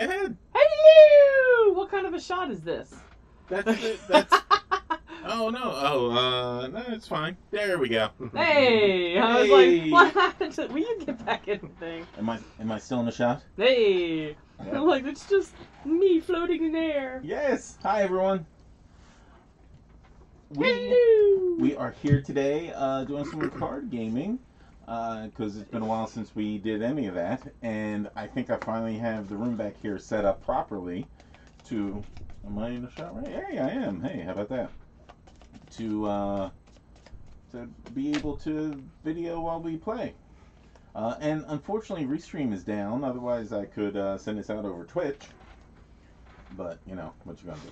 Go ahead. Hello! What kind of a shot is this? That's it. That's. Oh no! Oh, no, it's fine. There we go. Hey! I was like, what happened to... Will you get back in the thing? Am I still in the shot? Hey! Yeah. I'm like, it's just me floating in air. Yes. Hi everyone. Hello! We are here today doing some card gaming because it's been a while since we did any of that, and I think I finally have the room back here set up properly to. Am I in the shot right? Hey, I am. Hey, how about that? To be able to video while we play. And unfortunately, Restream is down. Otherwise, I could send this out over Twitch. But you know what you gonna do.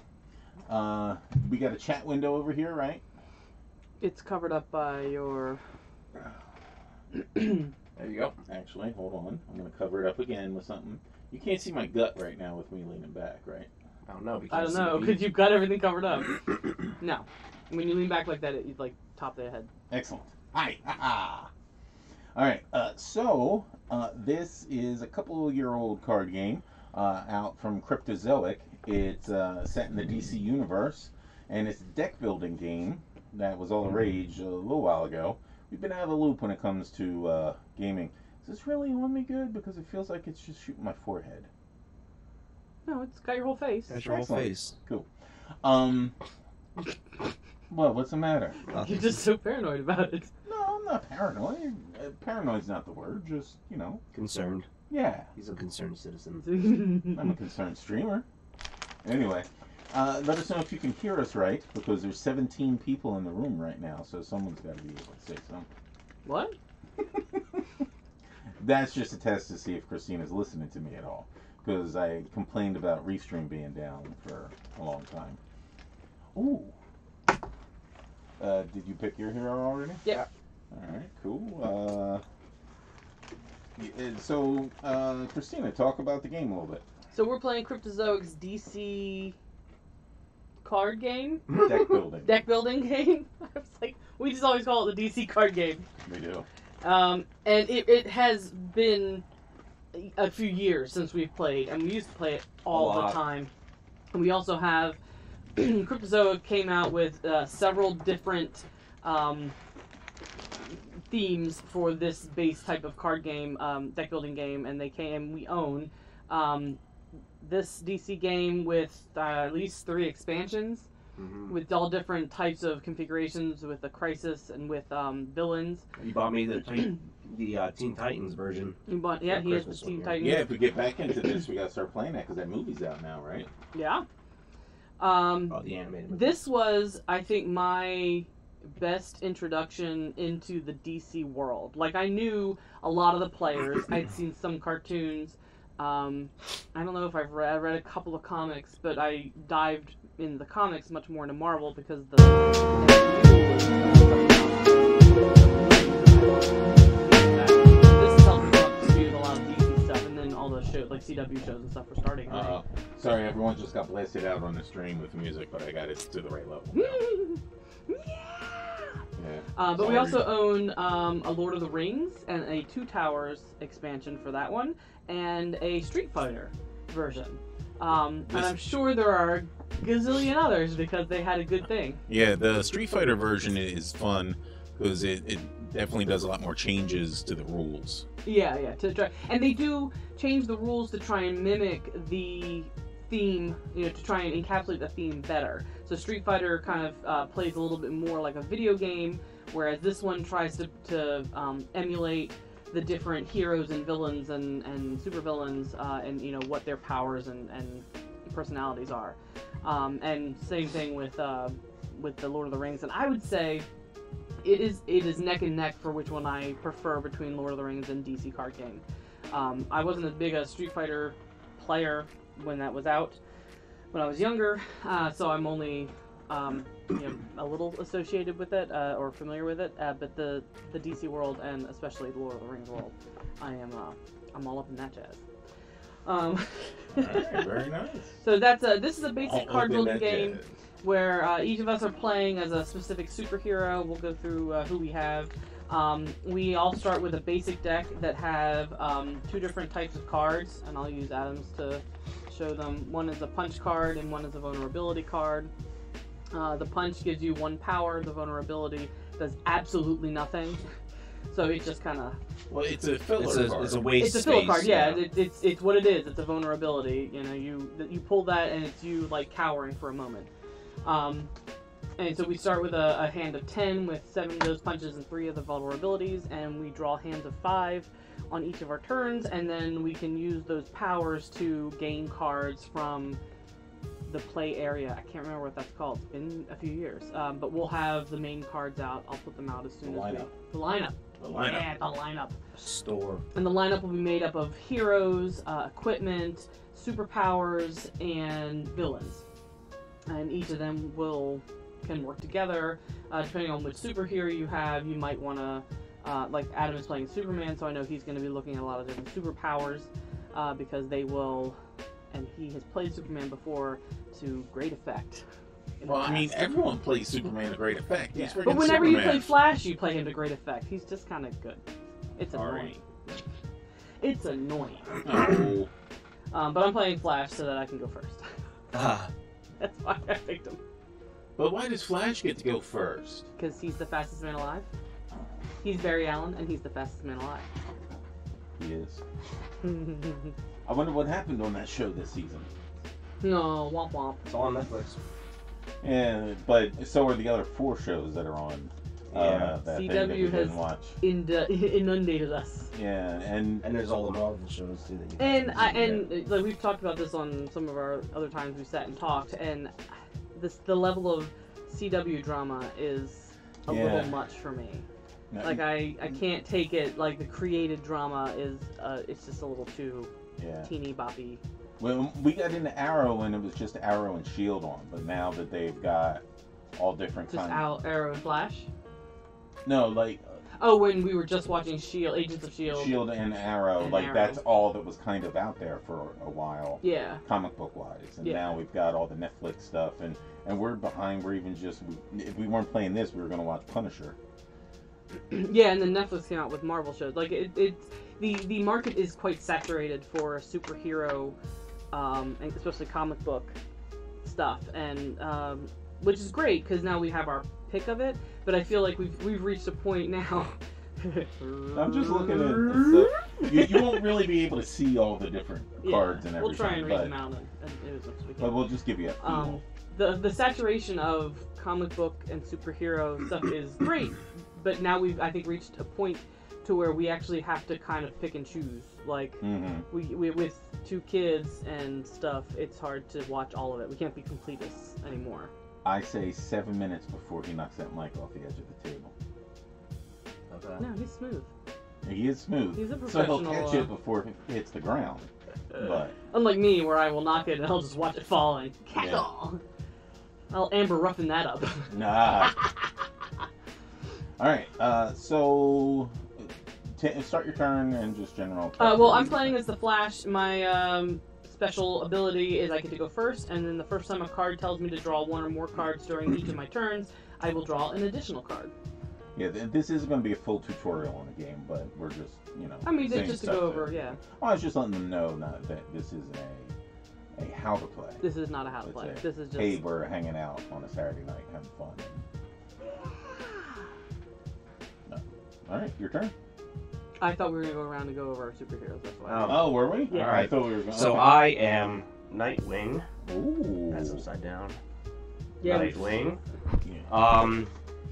We got a chat window over here, right? It's covered up by your... There you go. Actually, hold on. I'm going to cover it up again with something. You can't see my gut right now with me leaning back, right? I don't know. I don't know, because you've got everything covered up. No. When you lean back like that, you'd like top their head. Excellent. Hi. All right. So this is a couple-year-old card game out from Cryptozoic. It's set in the DC universe, and it's a deck building game that was all the rage a little while ago. We've been out of the loop when it comes to gaming. Is this really on me good? Because it feels like it's just shooting my forehead. No, it's got your whole face. That's your whole face. Cool. Well, what's the matter? You're just so paranoid about it. No, I'm not paranoid. Paranoid's not the word. Just, you know. Concerned. Yeah. He's a concerned citizen. I'm a concerned streamer. Anyway, let us know if you can hear us right, because there's 17 people in the room right now, so someone's got to be able to say something. What? That's just a test to see if Christina's listening to me at all, because I complained about Restream being down for a long time. Ooh. Did you pick your hero already? Yeah. Alright, cool. So, Christina, talk about the game a little bit. So we're playing Cryptozoic's DC card game? Deck building. Deck building game? I was like, we just always call it the DC card game. We do. And it has been a few years since we've played, and we used to play it all the time. And we also have... Cryptozoic came out with several different themes for this base type of card game, deck building game, and we own this DC game with at least 3 expansions, with all different types of configurations, with the Crisis and with villains. You bought me the Teen Titans version. Yeah, he has the Teen Titans. Yeah, if we get back into this, we gotta start playing that because that movie's out now, right? Yeah. The animated movie. This was, I think, my best introduction into the DC world. Like, I knew a lot of the players. I'd seen some cartoons. I don't know if I read a couple of comics, but I dived in the comics much more into Marvel because the this helped me up to speed with a lot of DC stuff, and then all the shows, like CW shows and stuff, were starting. Right? Sorry, everyone just got blasted out on the stream with music, but I got it to the right level. Yeah. But we also own a Lord of the Rings and a Two Towers expansion for that one, and a Street Fighter version. And I'm sure there are a gazillion others because they had a good thing. Yeah, the Street Fighter version is fun because it definitely does a lot more changes to the rules. Yeah, to try, and they do change the rules to try and mimic the theme, to try and encapsulate the theme better. So Street Fighter kind of plays a little bit more like a video game, whereas this one tries to emulate the different heroes and villains and supervillains and what their powers and personalities are. And same thing with the Lord of the Rings. And I would say it is neck and neck for which one I prefer between Lord of the Rings and DC card game. I wasn't as big a Street Fighter player when that was out when I was younger, so I'm only a little associated with it or familiar with it. But the DC world and especially the Lord of the Rings world, I'm all up in that jazz. Alright, very nice. So this is a basic card building game where each of us are playing as a specific superhero. We'll go through who we have. We all start with a basic deck that have 2 different types of cards, and I'll use Adams to show them. One is a punch card and one is a vulnerability card. The punch gives you 1 power, the vulnerability does absolutely nothing. So it just kind of... Well, it's a filler card. It's a waste It's a filler space, card, yeah. It's what it is. It's a vulnerability. You know, you pull that and it's you, like, cowering for a moment. And so we start with a hand of 10 with 7 of those punches and 3 of the vulnerabilities, and we draw hands of 5 on each of our turns, and then we can use those powers to gain cards from the play area. I can't remember what that's called. It's been a few years. But we'll have the main cards out. I'll put them out as soon as we... The lineup. The lineup. Yeah, the lineup. Store. And the lineup will be made up of heroes, equipment, superpowers, and villains. And each of them can work together. Depending on which superhero you have, you might want to, like Adam is playing Superman, so I know he's going to be looking at a lot of different superpowers, because they will, and he has played Superman before to great effect. Well, I mean, everyone plays Superman to great effect. Yeah. He's freaking But whenever Superman. you play Flash, you play him to great effect. He's just kind of good. It's annoying. It's annoying. Oh. But I'm playing Flash so that I can go first. Ah. That's why I picked him. But why does Flash get to go first? Because he's the fastest man alive. He's Barry Allen, and he's the fastest man alive. He is. I wonder what happened on that show this season. No, womp womp. It's all on Netflix. Yeah, but so are the other 4 shows that are on. Yeah. That CW we has didn't watch. Inundated us. Yeah, and there's all the Marvel shows too. That you And like we've talked about this on some of our other times we sat and talked, and the level of CW drama is a little much for me. no, Like I can't take it. Like the created drama is it's just a little too teeny boppy. When we got into Arrow, when it was just Arrow and Shield on, but now that they've got all different Just kinds. Arrow and Flash. No, like Oh, when we were just watching Shield, Agents of Shield. Shield and Arrow, And like Arrow. that's all that was kind of out there for a while. Yeah. Comic book wise, and Yeah. now we've got all the Netflix stuff, and we're behind. We're even just if we weren't playing this, we were going to watch Punisher. Yeah, and then Netflix came out with Marvel shows. Like the market is quite saturated for superhero, and especially comic book stuff, and which is great because now we have our pick of it. But I feel like we've reached a point now. I'm just looking at stuff. You won't really be able to see all the different cards and everything. We'll try and read but, them out, and it was next weekend. but we'll just give you a feel. The saturation of comic book and superhero stuff is great, but now we've I think reached a point to where we actually have to kind of pick and choose. Like we with 2 kids and stuff, it's hard to watch all of it. We can't be completists anymore. I say 7 minutes before he knocks that mic off the edge of the table. Okay. No, he's smooth. He is smooth. He's a So professional. he'll catch it before it hits the ground. But Unlike me, where I will knock it and I'll just watch it fall and cackle. I'll Amber Ruffin that up. nah. All right. So start your turn and just general. Well, I'm playing as the Flash. My special ability is I get to go first, and then the first time a card tells me to draw 1 or more cards during each of my turns, I will draw an additional card. Yeah, this is going to be a full tutorial on the game, but we're just, I mean, saying just to stuff go over, yeah. I was just letting them know that this isn't a how to play. This is not a how to play. This is just... Hey, we're hanging out on a Saturday night having fun. No. All right, your turn. I thought we were going to go around and go over our superheroes, that's why. Oh, were we? Yeah. All right, I thought we were going. So I am Nightwing. Ooh. That's upside down. Yeah, Nightwing. Yeah.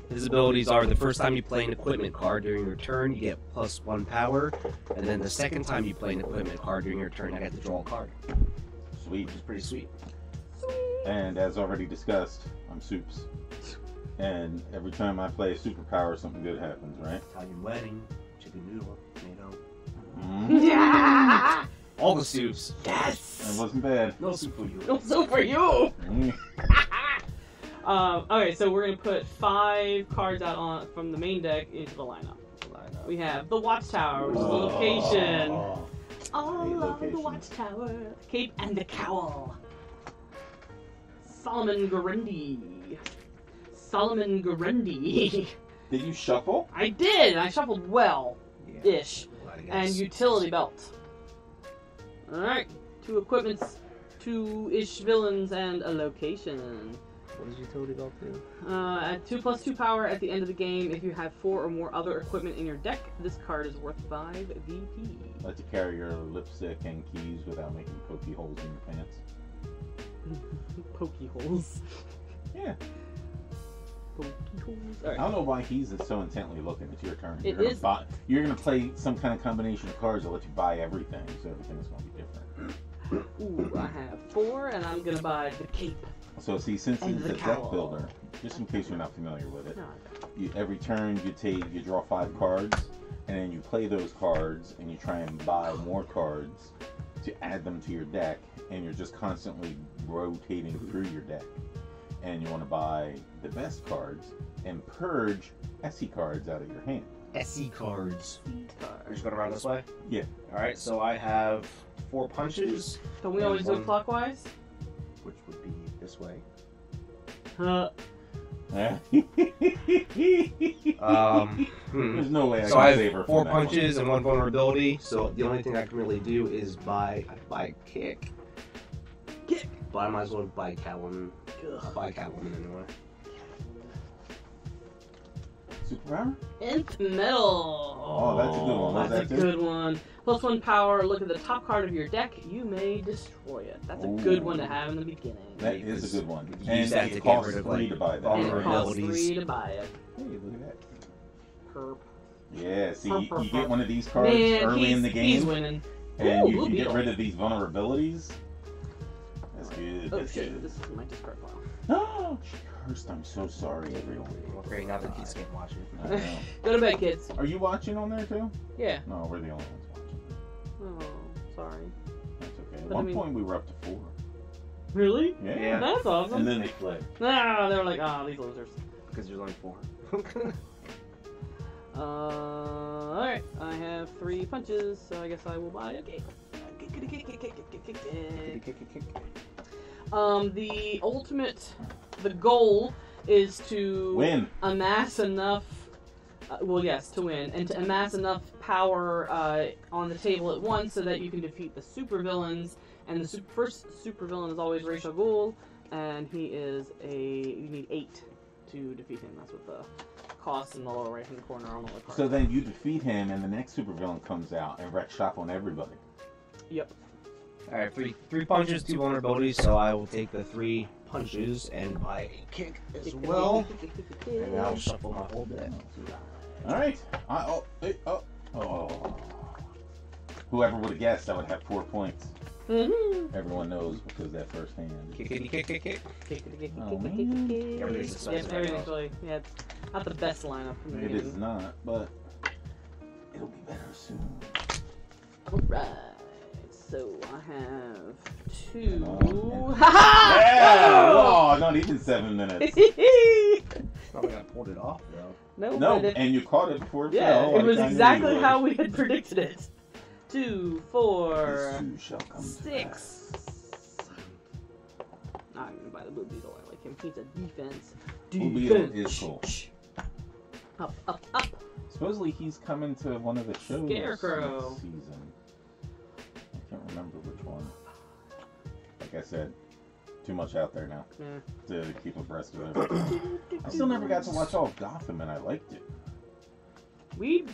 His abilities are the first time you play an equipment card during your turn, you get +1 power, and then the second time you play an equipment card during your turn, I get to draw a card. Sweet. Which is pretty sweet. And as already discussed, I'm Soups. And every time I play a superpower, something good happens, right? Italian wedding, chicken noodle, tomato. Mm-hmm. Yeah! All the soups. Yes! That wasn't bad. No soup for you. Also for you! Mm. Okay, so we're going to put 5 cards out from the main deck into the lineup. We have the Watchtower, which is the location. All Great of the location. Watchtower, the Cape and the Cowl. Solomon Grundy. Did you shuffle? I did, and I shuffled well-ish. And utility belt. Alright, 2 equipments, 2-ish villains, and a location. What does utility belt do? At 2+2 power at the end of the game, if you have 4 or more other equipment in your deck, this card is worth 5 VP. Let you carry your lipstick and keys without making pokey holes in your pants. Pokey holes. Yeah. Pokey holes. I Alright. don't know why he's so intently looking. It's your turn. It You're gonna is- you're gonna play some kind of combination of cards that let you buy everything, so everything's gonna be different. Ooh, I have 4, and I'm gonna buy the cape. So see, since And it's the a deck cowl. builder, just in case you're not familiar with it, No, every turn you draw 5 cards, and then you play those cards, and you try and buy more cards to add them to your deck, and you're just constantly rotating through your deck. And you want to buy the best cards and purge SE cards out of your hand. SE cards. We're card. just going around this way? Yeah. Alright, so I have 4 punches, Don't we always do One. it clockwise? which would be this way. There's no way I So can I save her have 4 from that one. punches and 1 vulnerability, so the only thing I can really do is buy kick. Kick. But I might as well buy Callum. I'll buy Callum anyway. Superpower? Nth metal. Oh, that's a good one. What That's does a that do? good one. +1 power. Look at the top card of your deck. You may destroy it. That's a good one to have in the beginning. That is a good one. You And use that it to get costs rid of, 3 like, to buy that. And it costs vulnerabilities. 3 to buy it. Hey, look at that. Perp. Yeah, see, you get one of these cards Man, early in the he's game, winning. and Ooh, you Blue can get Beetle. rid of these vulnerabilities. That's good. Oh That's shit, good. this is my discard file. Oh, she cursed. I'm so sorry, everyone. Well, great, now the kids can't watch I it. know. Go to bed, kids. Are you watching on there too? Yeah. No, we're the only ones watching. Oh, sorry. That's okay. At But I one mean- point, we were up to 4. Really? Yeah. That's awesome. And then they fled. Ah, they were like, ah, these losers. Because there's only 4. Alright, I have 3 punches, so I guess I will buy a cake. The ultimate, the goal is to Win. amass enough, well, yes, to win, and to amass enough power on the table at once so that you can defeat the supervillains. And the first supervillain is always Ra's al Ghul, and he is you need 8 to defeat him. That's what the cost in the lower right hand corner on the card. So then you defeat him, and the next supervillain comes out and wrecks shop on everybody. Yep. Alright, 3 punches, 2 vulnerabilities, so I will take the 3 punches and buy a kick as well. And I'll shuffle my whole deck. All right. Whoever would have guessed I would have 4 points. Everyone knows because that first hand. Kickity kick kick kick. Oh, man. Everything's expensive right everything's now. really, yeah, it's not the best lineup from the It beginning. is not, but it'll be better soon. Alright, so I have 2. Oh, Ha Yeah! Oh, not even 7 minutes. Not like I pulled it off though. No, but and you caught it before it yeah, fell. it was like I knew exactly you would. how we had predicted it. 2, 4, This too shall come to 6. I'm gonna buy the Blue Beetle. I like him. He's a defense. Blue Beetle is cool. Up, up, up. Supposedly he's coming to one of the shows Scarecrow. next season. I can't remember which one. Like I said, too much out there now Yeah. to keep abreast of it. I still never got to watch all of Gotham, and I liked it. We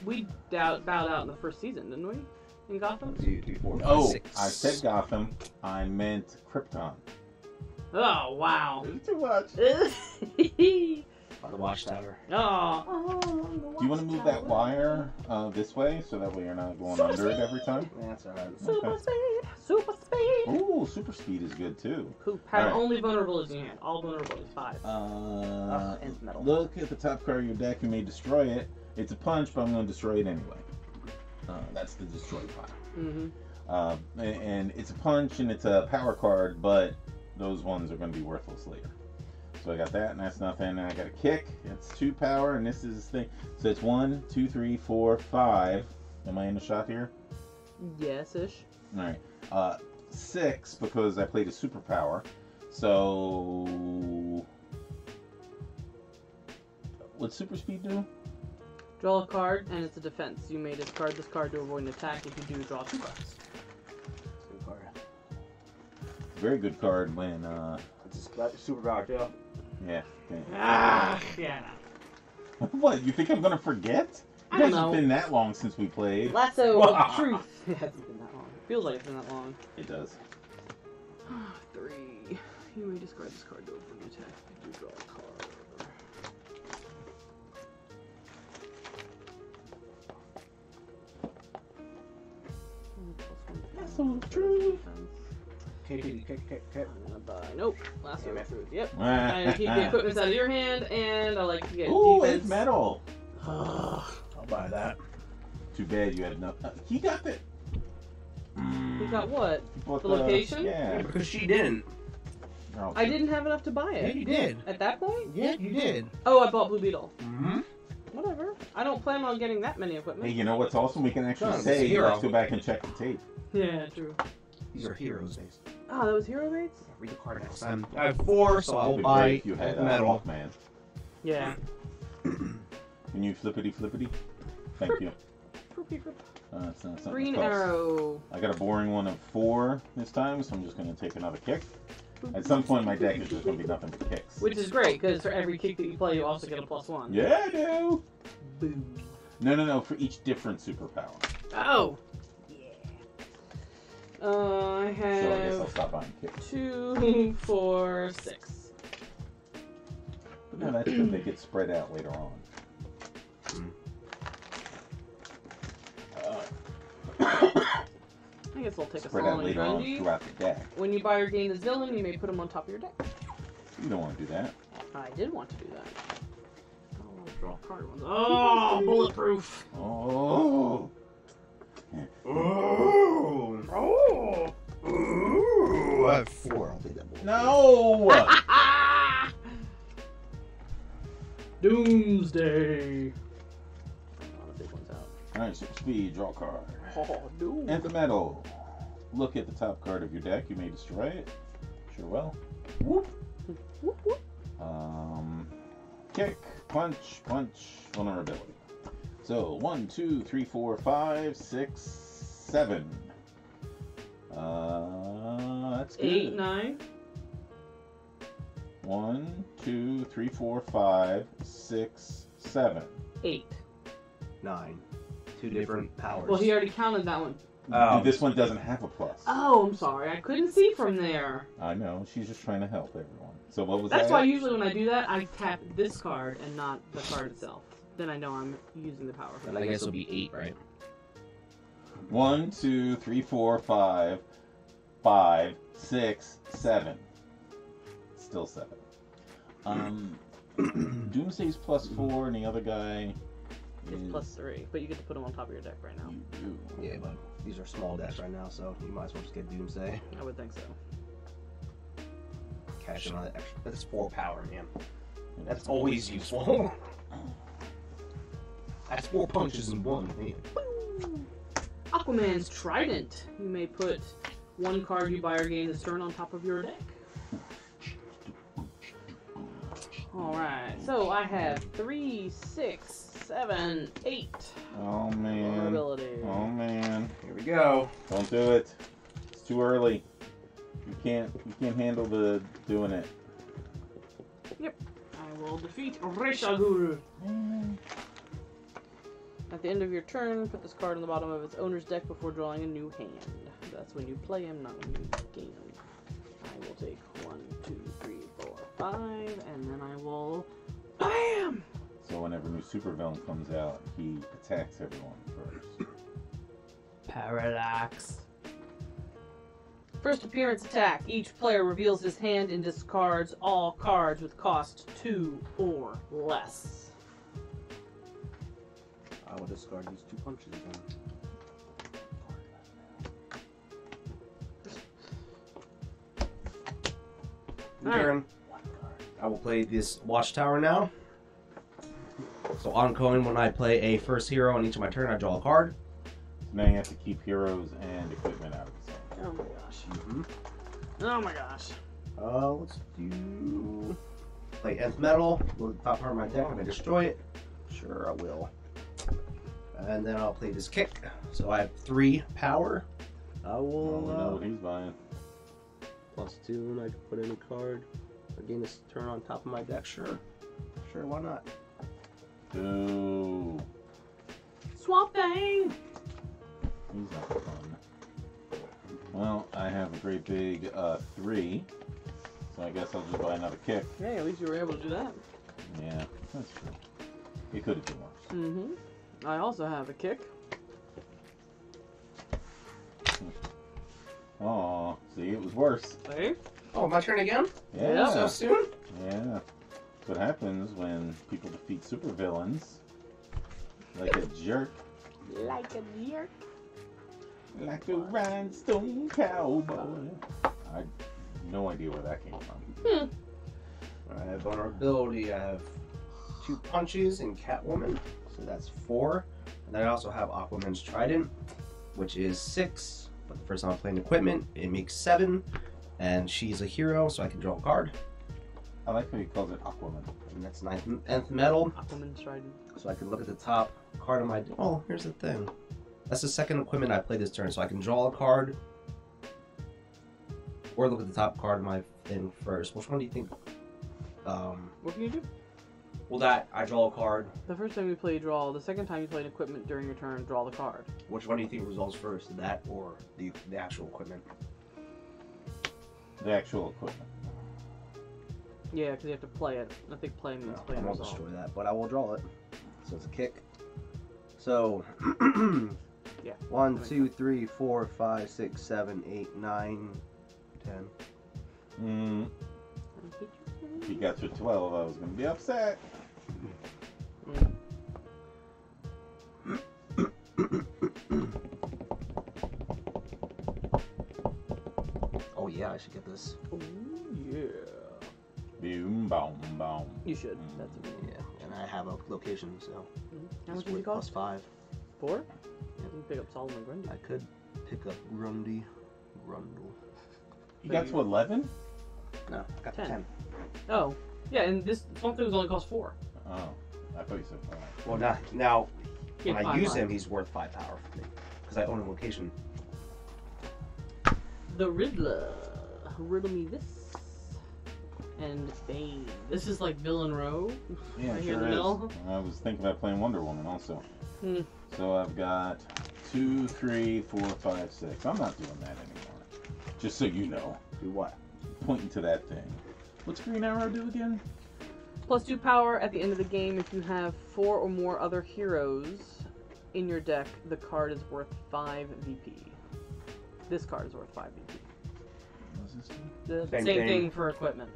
bowed out in the first season, didn't we? In Gotham? 2, 3, 4, 5, Oh, 6. I said Gotham. I meant Krypton. Oh, wow. Too much. By the watchtower. Oh. Do you want to move that wire this way so that way you're not going under it every time? Yeah, that's alright. Super speed. Super speed. Ooh, super speed is good too. Who have Alright. only vulnerabilities in your hand. All vulnerabilities. 5. And metal. Look at the top card of your deck. You may destroy it. It's a punch, but I'm going to destroy it anyway. That's the destroy pile. Mm-hmm. And it's a punch and it's a power card, but those ones are going to be worthless later. So I got that, and that's nothing. And I got a kick. It's 2 power, and this is the thing. So it's 1, 2, 3, 4, 5. Am I in the shot here? Yes-ish. All right. 6 because I played a superpower. So what's super speed do? Draw a card, and it's a defense. You may discard this card to avoid an attack. If you do, draw 2 cards. Good card. Very good card when, It's a superpower too. yeah. Okay. Yeah. What, you think I'm gonna forget? I It don't hasn't know. been that long since we played. Lasso of Truth. It hasn't been that long. Feels like it's been that long. It does. 3. You may discard this card to avoid an attack. If you do, draw a card. Lasso of Truth. Okay. I'm gonna buy. Nope. Lasso Damn of it. Truth. Yep. I keep the equipment out of your hand, and I like to get Ooh, defense. it's metal. I'll buy that. Too bad you had enough. He got the. We got what? He bought The location? Yeah. Because she didn't. Oh, I didn't have enough to buy Yeah, it. you did. At that point? Yeah, you did. Oh, I bought Blue Beetle. Mm-hmm. Whatever. I don't plan on getting that many Hey, equipment. you know what's awesome? We can actually John, it's say, a hero. let's go back and check the tape. Yeah, true. These are heroes days. Oh, that was Hero Baits? Read the card next time. I have 4, so It'd I'll be buy great if you had metal. Hawkman. Yeah. Can you flippity? Thank you. It's not something Green that costs. Arrow. I got a boring one of 4 this time, so I'm just going to take another kick. At some point, my deck is just going to be nothing but kicks. Which is great, because for every kick that you play, you also get a +1. Yeah, I do. Boom. No. For each different superpower. Oh! Yeah. I So I guess I'll have stop buying kicks. 2, 4, 6. But no, that's good. They get spread out later on. I guess I'll take Spread a out small and later on grungy. throughout the deck. When you buy or gain the villain, you may put him on top of your deck. You don't want to do that. I did want to do that. I'll draw a card once. Oh, bulletproof! Oh. Ooh. Oh! Ooh. I have 4. I'll take that bullet. No! Doomsday! A lot of big ones out. Alright, super speed, draw a card. Oh, doom. Enter metal. Look at the top card of your deck. You may destroy it. Sure will. Whoop. Whoop, whoop. Kick, punch, vulnerability. So 1, 2, 3, 4, 5, 6, 7. That's good. 8, 9. 1, 2, 3, 4, 5, 6, 7. 8. 9. 2 different powers. Well, he already counted that one. Oh. And this one doesn't have a plus. Oh, I'm sorry. I couldn't see from there. I know. She's just trying to help everyone. So what was That's that? why usually when I do that, I tap this card and not the card itself. Then I know I'm using the power. Then I guess it'll be 8, right? 1, 2, 3, 4, 5, 5, 6, 7. Still 7. Doomsday's +4, and the other guy It's is +3, but you get to put them on top of your deck right now. You do. Yeah, but these are small decks right now, so you might as well just get Doomsday. I would think so. Cash in on that extra. That's 4 power, man. That's always useful. That's 4 punches in one, man. Aquaman's Trident. You may put one card you buy or gain this turn on top of your deck. Alright, so I have 3, 6, 7, 8 Oh man. vulnerability. Oh man. Here we go. Don't do it. It's too early. You can't handle the doing it. I will defeat Reshagul. At the end of your turn, put this card on the bottom of its owner's deck before drawing a new hand. That's when you play him, not when you gain him. I will take 1, 2, 3, 4, 5, and then I will BAM! So whenever new supervillain comes out, he attacks everyone first. Parallax. First appearance attack. Each player reveals his hand and discards all cards with cost 2 or less. I will discard these 2 punches again. Turn. I will play this Watchtower now. So on coin, when I play a first hero on each of my turn, I draw a card. So now you have to keep heroes and equipment out of the zone. Oh my gosh. Oh my gosh. Let's do play Nth Metal. Go to the top part of my deck. If I destroy it, sure I will. And then I'll play this kick. So I have 3 power. I Oh, will we know what he's buying. +2, and I can put in a card. I gain this turn on top of my deck. Sure, why not? Ooh. Swamp Thing! He's not fun. Well, I have a great big 3. So I guess I'll just buy another kick. Hey, at least you were able to do that. Yeah, that's true. It could have been worse. Mm-hmm. I also have a kick. Oh, see, it was worse. See? Oh, my turn again? Yeah. So soon? Yeah. That's what happens when people defeat supervillains. Like a jerk. Like a jerk. Like a rhinestone cowboy. I have no idea where that came from. I have vulnerability. I have 2 punches in Catwoman. So that's 4. And then I also have Aquaman's Trident, which is 6. But the first time I'm playing equipment, it makes 7. And she's a hero, so I can draw a card. I like how he calls it Aquaman. And that's 9th metal. Aquaman's Trident. So I can look at the top card of my... Oh, here's the thing. That's the second equipment I play this turn. So I can draw a card. Or look at the top card of my thing first. Which one do you think? What can you do? Well, that, I draw a card. The first time you play, draw. The second time you played equipment during your turn, draw the card. Which one do you think resolves first? That or the actual equipment? The actual equipment. Yeah, because you have to play it. I think play means play I and won't resolve. destroy that, but I will draw it. So it's a kick. So, Yeah. 1, 2, 3, 4, 5, 6, 7, 8, 9, 10. If he got to 12, I was going to be upset. Oh yeah, I should get this. Oh, yeah. Boom, boom, boom. You should. That's a good Yeah, and I have a location, so How much it's does it worth cost? +5. 4? Yeah. You can pick up Solomon Grundy. I could pick up Grundy. Grundle. You got to 11? No, I got 10. 10. Oh. Yeah, and this Swamp Thing only cost 4. Oh, I thought you said 5. Well, now Get when I 5 use life. him, he's worth 5 power for me. Because I own a location. The Riddler. Riddle me this. And Bane. This is like Villain Row. Yeah, Right it here in sure the is. middle. I was thinking about playing Wonder Woman also. Hmm. So I've got 2, 3, 4, 5, 6. I'm not doing that anymore. Just so you know. Do what? Pointing to that thing. What's Green Arrow do again? +2 power at the end of the game. If you have 4 or more other heroes in your deck, the card is worth 5 VP. This card is worth 5 VP. What's this do? The Same same thing. thing for equipment.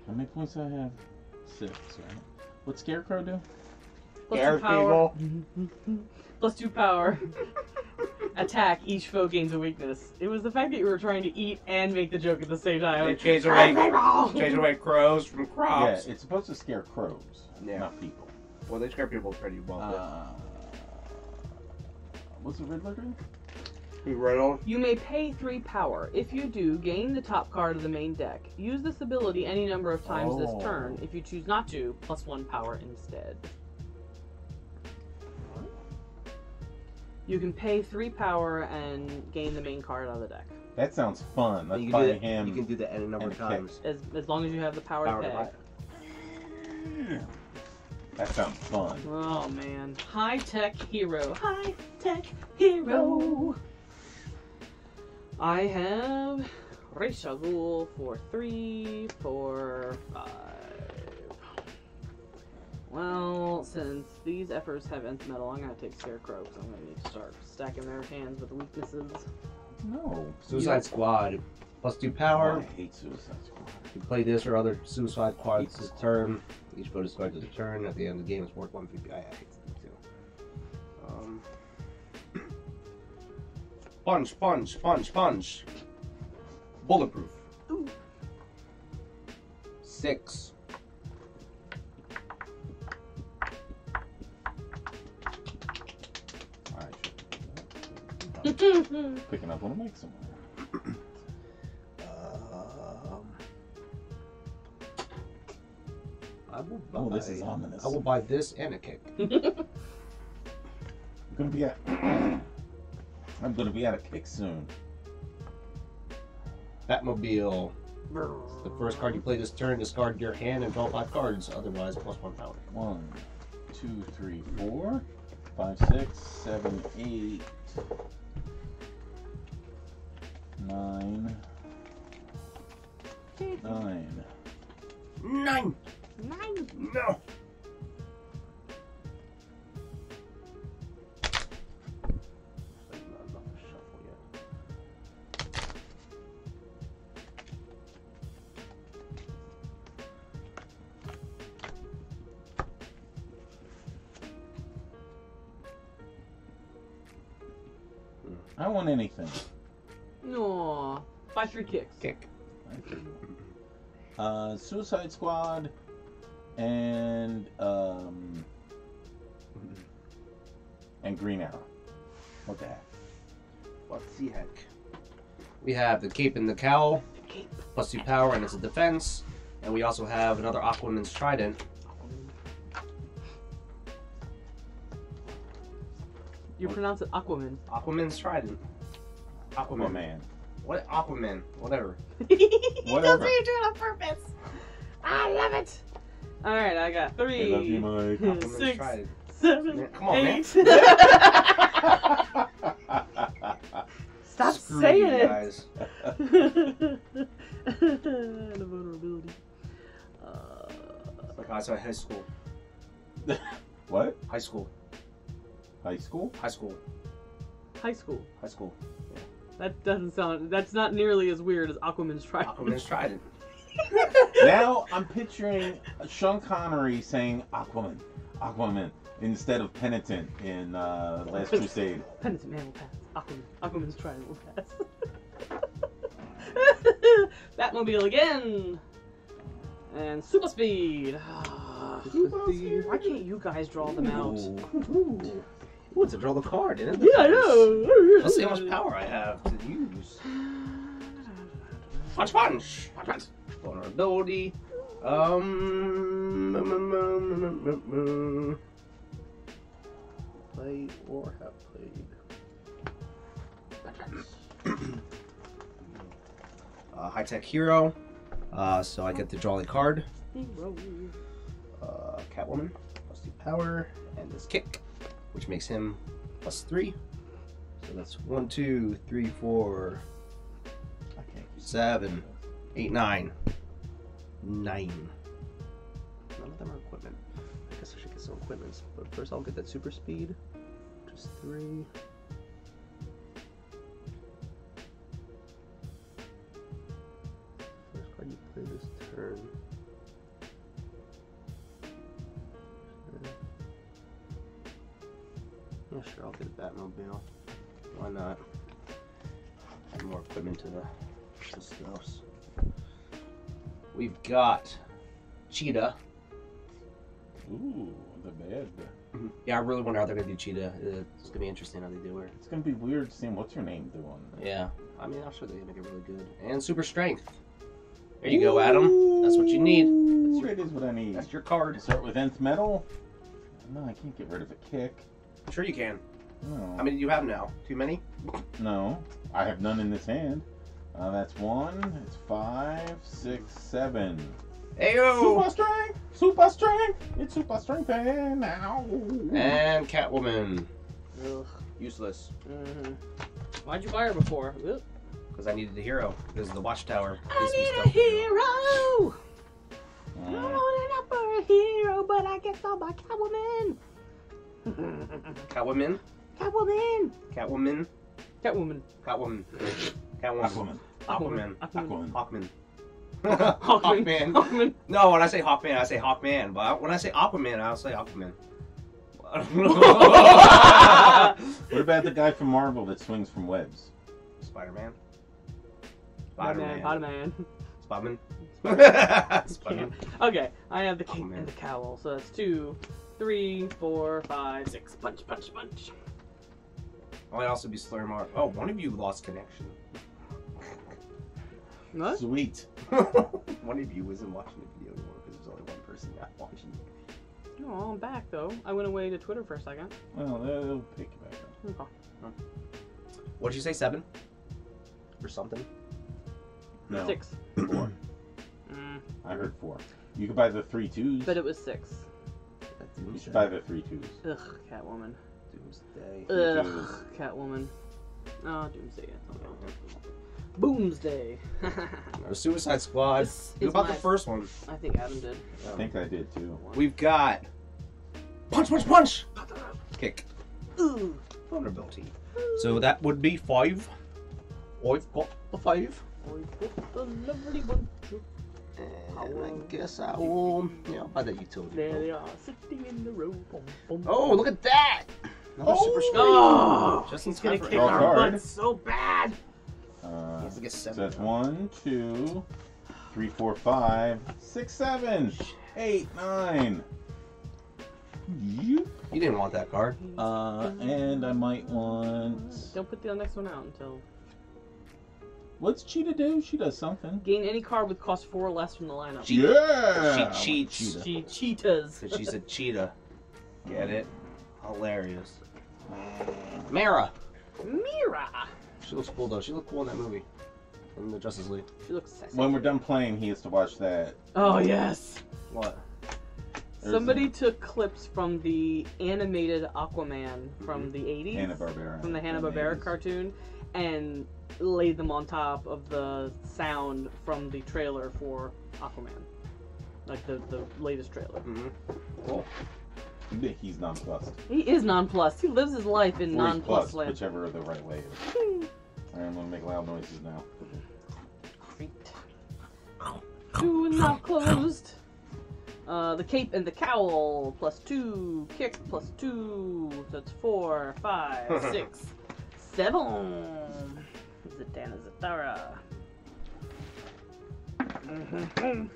How many points do I have? 6, right? What's Scarecrow do? +2 power. +2 power. Attack. Each foe gains a weakness. It was the fact that you were trying to eat and make the joke at the same time. They change away crows from crops. Yeah, it's supposed to scare crows, Yeah. not people. Well, they scare people pretty well. What's the Riddler do? Riddle. You may pay 3 power. If you do, gain the top card of the main deck. Use this ability any number of times Oh. this turn. If you choose not to, +1 power instead. You can pay 3 power and gain the main card out of the deck. That sounds fun. Let's You buy can, do that, him. you can do that any number and of a kick. times. As long as you have the power, Power to to pay. buy. That sounds fun. Oh man. High tech hero. High tech hero. I have Ra's al Ghul for 3, 4, 5. Well, since these efforts have nth metal, I'm gonna take Scarecrow because I'm gonna need to start stacking their hands with weaknesses. No. Suicide Squad. +2 power. I hate Suicide Squad. You play this or other Suicide Squads this turn. Each vote is started to the turn. At the end of the game, it's worth 1 VP. I hate them too. Punch. Bulletproof. Ooh. 6. I should picking up one to make somewhere. I will buy. Oh, this is ominous. I will buy this and a kick. I'm gonna be at. I'm gonna be at a kick soon. Batmobile. The first card you play this turn, discard your hand and draw 5 cards. Otherwise, +1 power. 1, 2, 3, 4, 5, 6, 7, 8, 9. 9. 9. 9. No. I want anything. Aw. 5-3 kicks. Kick. Suicide Squad and Green Arrow. What the heck? What the heck? We have the cape and the cowl, Cape. +2 power, and it's a defense. And we also have another Aquaman's Trident. You pronounce it Aquaman. Aquaman's Trident. Aquaman. Man. What? Aquaman. Whatever. He Whatever. does what you're doing on purpose. I love it. All right, I got 3. I love you, Mike. Aquaman's 6, Trident. 7, Man, come on, man. 8. Stop Screw saying you it. guys. The vulnerability. Like I saw high school. What? High school. High school? High school. High school. High school. That doesn't sound. That's not nearly as weird as Aquaman's Trident. Aquaman's Trident. Now I'm picturing Sean Connery saying Aquaman, Aquaman, instead of Penitent in Last Crusade. Penitent man will pass. Aquaman's Trident will pass. Batmobile again. And super speed. Why can't you guys draw them out? Ooh, it's a draw the card, isn't it? Yeah, I know. Let's see how much power I have to use. Punch, punch, punch, punch. Vulnerability. Play or have played. High-tech hero. So I get to draw the card. Catwoman, +2 power, and this kick, which makes him +3. So that's 1, 2, 3, 4, I can't keep 7, 8, 9. 9. None of them are equipment. I guess I should get some equipments, but first I'll get that super speed, which is 3. First card you play this turn. Yeah, sure, I'll get a Batmobile. Why not? Add more equipment to the stuffs. We've got Cheetah. Ooh, the bed. Yeah, I really wonder how they're gonna do Cheetah. It's gonna be interesting how they do her. It's gonna be weird seeing what's your name doing. Yeah, I mean, I'm sure they can make it really good. And super strength. There you go, Adam. That's what you need. It is what I need. That's your card. Start with nth metal. No, I can't get rid of a kick. Sure you can. No. How many do you have now? Too many? No, I have none in this hand. That's 1. It's 5, 6, 7. Ayo! Super strength! Super strength! It's super strength and now. And Catwoman. Ugh. Useless. Why'd you buy her before? Because I needed a hero. Because of the Watchtower. I gives me need stuff a to do. hero. I'm holding up for a hero, but I guess I'll buy Catwoman. Catwoman. Catwoman. Catwoman. Catwoman. Catwoman. Aquaman. Aquaman. Aquaman. Hawkman. Hawkman. Hawkman. No, when I say Hawkman, I say Hawkman. But when I say Aquaman, I'll say Aquaman. What about the guy from Marvel that swings from webs? Spider-Man. Spider-Man. Spider-Man. Spider-Man. Okay, I have the cape Aquaman. and the cowl, so that's 2, 3, 4, 5, 6. Punch, punch, punch. I might also be slurring more. Oh, one of you lost connection. What? Sweet. One of you isn't watching the video anymore because of there's only one person not watching. Oh, I'm back though. I went away to Twitter for a second. Well, they'll pick you back up. Okay. What did you say, 7? Or something? No. 6. 4. I heard 4. You could buy the 3 twos. But it was 6. That's You should buy the 3 twos. Ugh, Catwoman. Doomsday. Ugh, Catwoman. Oh, Doomsday. Okay. Boomsday. No, Suicide Squad. This Who is about my- the first one? I think Adam did. I think I did too. We've got punch, punch, punch. Kick. Ooh. Vulnerability. So that would be 5. I've got the 5. I put the lovely one. And I guess I will, buy that utility. There they are, sitting in the row. Boom, boom. Oh, look at that! Another super strike. Oh, Just in he's gonna time for kick Draw our card. butts so bad. He has to get So 7. that's 1, 2, 3, 4, 5, 6, 7, 8, 9. You. You didn't want that card. And I might want. Don't put the next one out until What's Cheetah do? She does something. gain any card with cost 4 or less from the lineup. Yeah. She cheats. Cheetah. She cheetahs. Because she's a cheetah. Get it? Hilarious. Mara. Mira. She looks cool though. She looked cool in that movie. In the Justice League. She looks sexy. When we're done playing, he has to watch that. Oh yes. What? Somebody took clips from the animated Aquaman from the 80s. Hanna-Barbera. From the Hanna-Barbera cartoon, and laid them on top of the sound from the trailer for Aquaman. Like the latest trailer. Mm-hmm. Cool. He's nonplussed. He is nonplussed. He lives his life in Or he's nonplussed plussed, land. whichever the right way is. Alright, I'm gonna make loud noises now. Two not closed. The cape and the cowl +2, kick +2. That's 4, 5, 6, 7. Zatanna Zatara.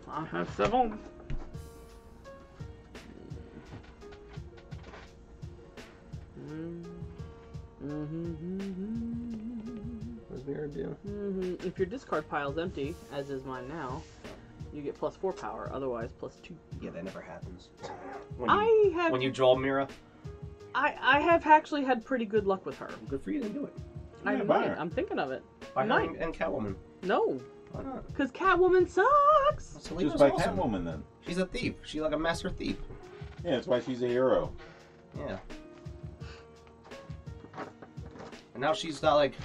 I have 7. What does Mara do? If your discard pile is empty, as is mine now, you get +4 power. Otherwise, +2. Yeah, that never happens. When you draw Mira, I have actually had pretty good luck with her. good for you. Then do it. I Yeah, buy might. her. I'm thinking of it. Buy her Might. and Catwoman. No, Why not? because Catwoman sucks. Selena's Just by awesome. Catwoman then. She's a thief. She's like a master thief. Yeah, that's why she's a hero. Yeah. And now she's got like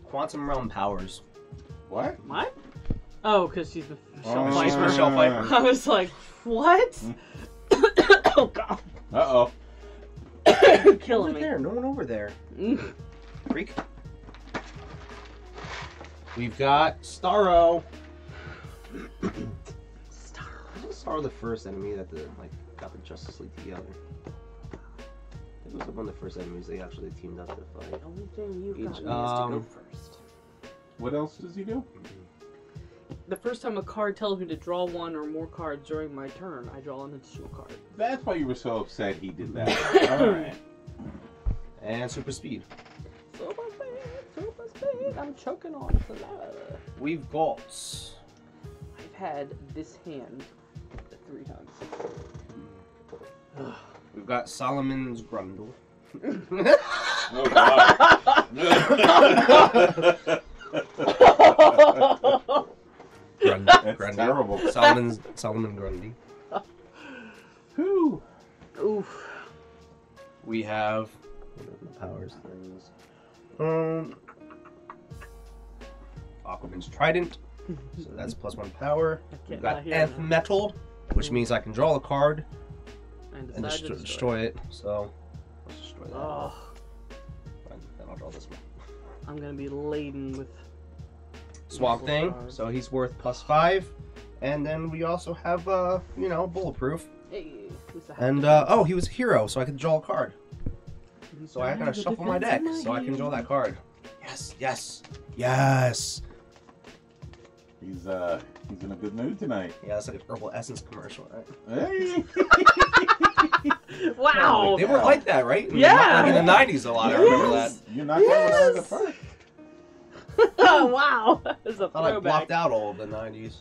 quantum realm powers. What? What? Oh, because she's the Oh, shelf she's viper. the shelf viper. I was like, what? Oh god, Uh-oh. killing Over me. there, no one over there. Mm. Freak. We've got Starro. Wasn't Starro the first enemy that got the Justice League together? I think it was one of the first enemies they actually teamed up to fight. The only thing you've got Each- me is to go first. What else does he do? The first time a card tells me to draw one or more cards during my turn, I draw an additional card. That's why you were so upset he did that. Alright. And super speed. Super speed. I'm choking on saliva. We've got. I've had this hand 3 times. We've got Solomon's Grundle. Oh, God. That's terrible. Solomon Grundy. Whew. Oof. We have powers things. Aquaman's Trident. So that's +1 power. I We've can't got not hear Nth that. Metal, which means I can draw a card And and decide to destroy it. So let's destroy that. Oh, Fine, then I'll draw this one. I'm gonna be laden with. Swamp useless Thing. cards. So he's worth +5. And then we also have, Bulletproof. Hey, who's the And, happy- he was a hero, so I could draw a card. So I gotta shuffle my deck so I can draw that card. Yes, yes, yes! He's in a good mood tonight. Yeah, that's like an Herbal Essence commercial, right? Hey. Wow. They were like that, right? Yeah. Like in the 90s a lot, I remember that. Yes. You're not going out of the Yes. park. Oh wow, that's a I thought I throwback. blocked out all of the 90s.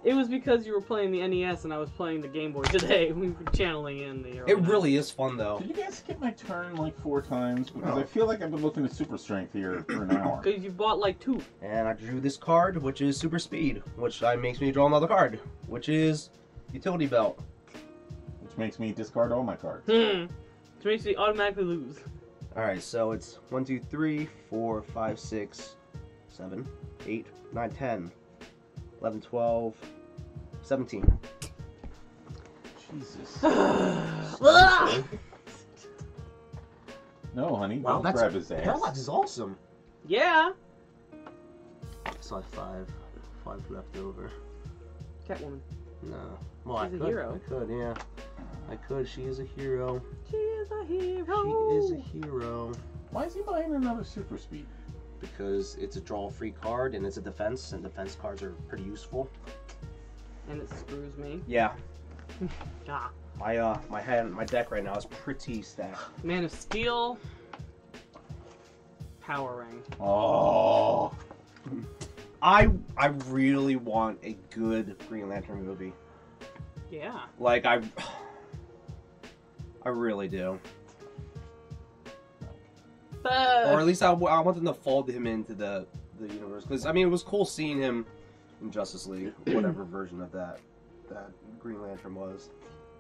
It was because you were playing the NES and I was playing the Game Boy today. We were channeling in the. It really is fun though. Did you guys skip my turn like 4 times? Because No. I feel like I've been looking at super strength here for an hour. Because you bought like 2. And I drew this card, which is Super Speed, which makes me draw another card, which is Utility Belt. Which makes me discard all my cards. Which makes me automatically lose. Alright, so it's 1, 2, 3, 4, 5, 6, 7, 8, 9, 10, 11, 12, 17. Jesus. Ugh! No, honey, Wow, don't that's grab his ass. Parallax is awesome. Yeah. So I have 5 left over. Catwoman. No. Well, She's a I could. hero. I could, yeah. I could. She is a hero. She is a hero. She is a hero. Why is he buying another super speed? Because it's a draw-free card and it's a defense, and defense cards are pretty useful. And it screws me. Yeah, Ah. my deck right now is pretty stacked. Man of Steel. Power Ring. Oh. I really want a good Green Lantern movie. Yeah. Like I really do. Or at least I want them to fold him into the universe. Because, I mean, it was cool seeing him in Justice League, whatever version of that Green Lantern was.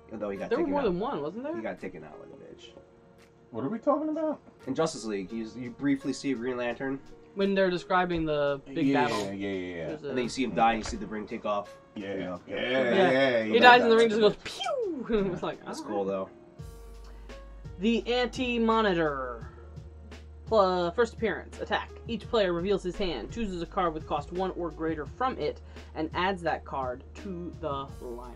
Even though he got there were taken more out. than one, wasn't there? He got taken out like a bitch. What are we talking about? In Justice League, you briefly see a Green Lantern, When they're describing the big yeah, battle. Yeah. There's a- and then you see him die, and you see the ring take off. Yeah. He dies and the ring just goes pew! It's like, That's alright. cool, though. The Anti-Monitor. First appearance. Attack. Each player reveals his hand, chooses a card with cost 1 or greater from it, and adds that card to the lineup.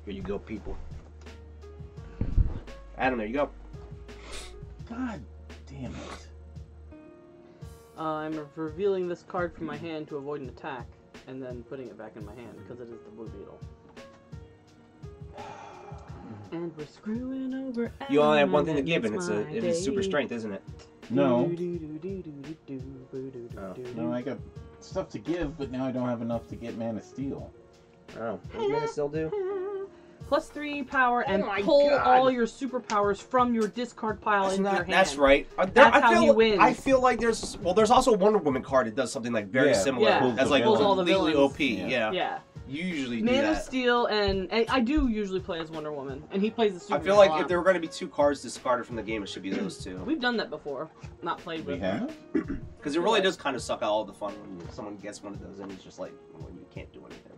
Here you go, people. Adam, there you go. God damn it. I'm revealing this card from my hand to avoid an attack, and then putting it back in my hand, because it is the Blue Beetle. And we're screwing over. You only have one thing to Adam, give, and it is super day. strength, isn't it? No. Oh. No, I got stuff to give, but now I don't have enough to get Man of Steel. Oh, what does Mana still do? +3 power and Oh my pull God. all your superpowers from your discard pile into your hand. That's right. That's how he wins. I feel like there's also a Wonder Woman card that does something like very Yeah, similar. Yeah. That's like Pulls all the completely villains. OP. Yeah. Yeah. You usually do Man of that. Steel and I do usually play as Wonder Woman, and he plays the I Superman feel a like lot. if there were going to be 2 cards discarded from the game, it should be those 2. We've done that before. Not played We with. have? Because it really does kind of suck out all the fun when someone gets one of those and it's just like, well, you can't do anything.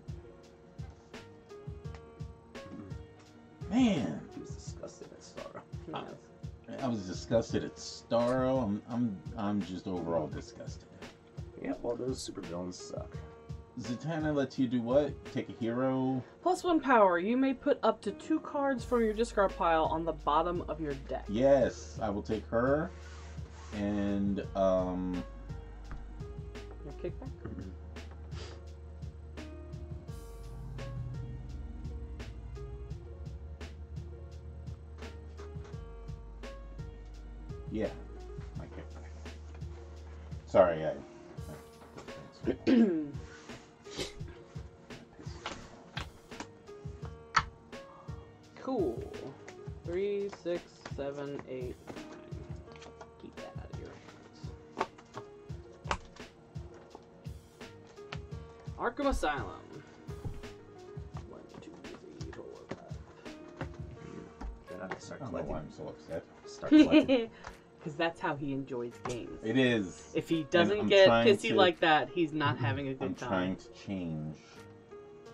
Man. He was disgusted at Starro. Yes. I was disgusted at Starro. I'm just overall disgusted. Yeah, well, those super villains suck. Zatanna lets you do what? Take a hero? +1 power. You may put up to 2 cards from your discard pile on the bottom of your deck. Yes, I will take her. And, Your kickback? yeah. My kickback. Sorry, Cool. 3, 6, 7, 8, 9. Keep that out of your hands. Arkham Asylum. 1, 2, 3, 4, 5. Then I start I don't know why collecting. I'm so upset. Start collecting. Because that's how he enjoys games. It is. If he doesn't I'm get trying pissy to- like that, he's not having a I'm good trying time. to change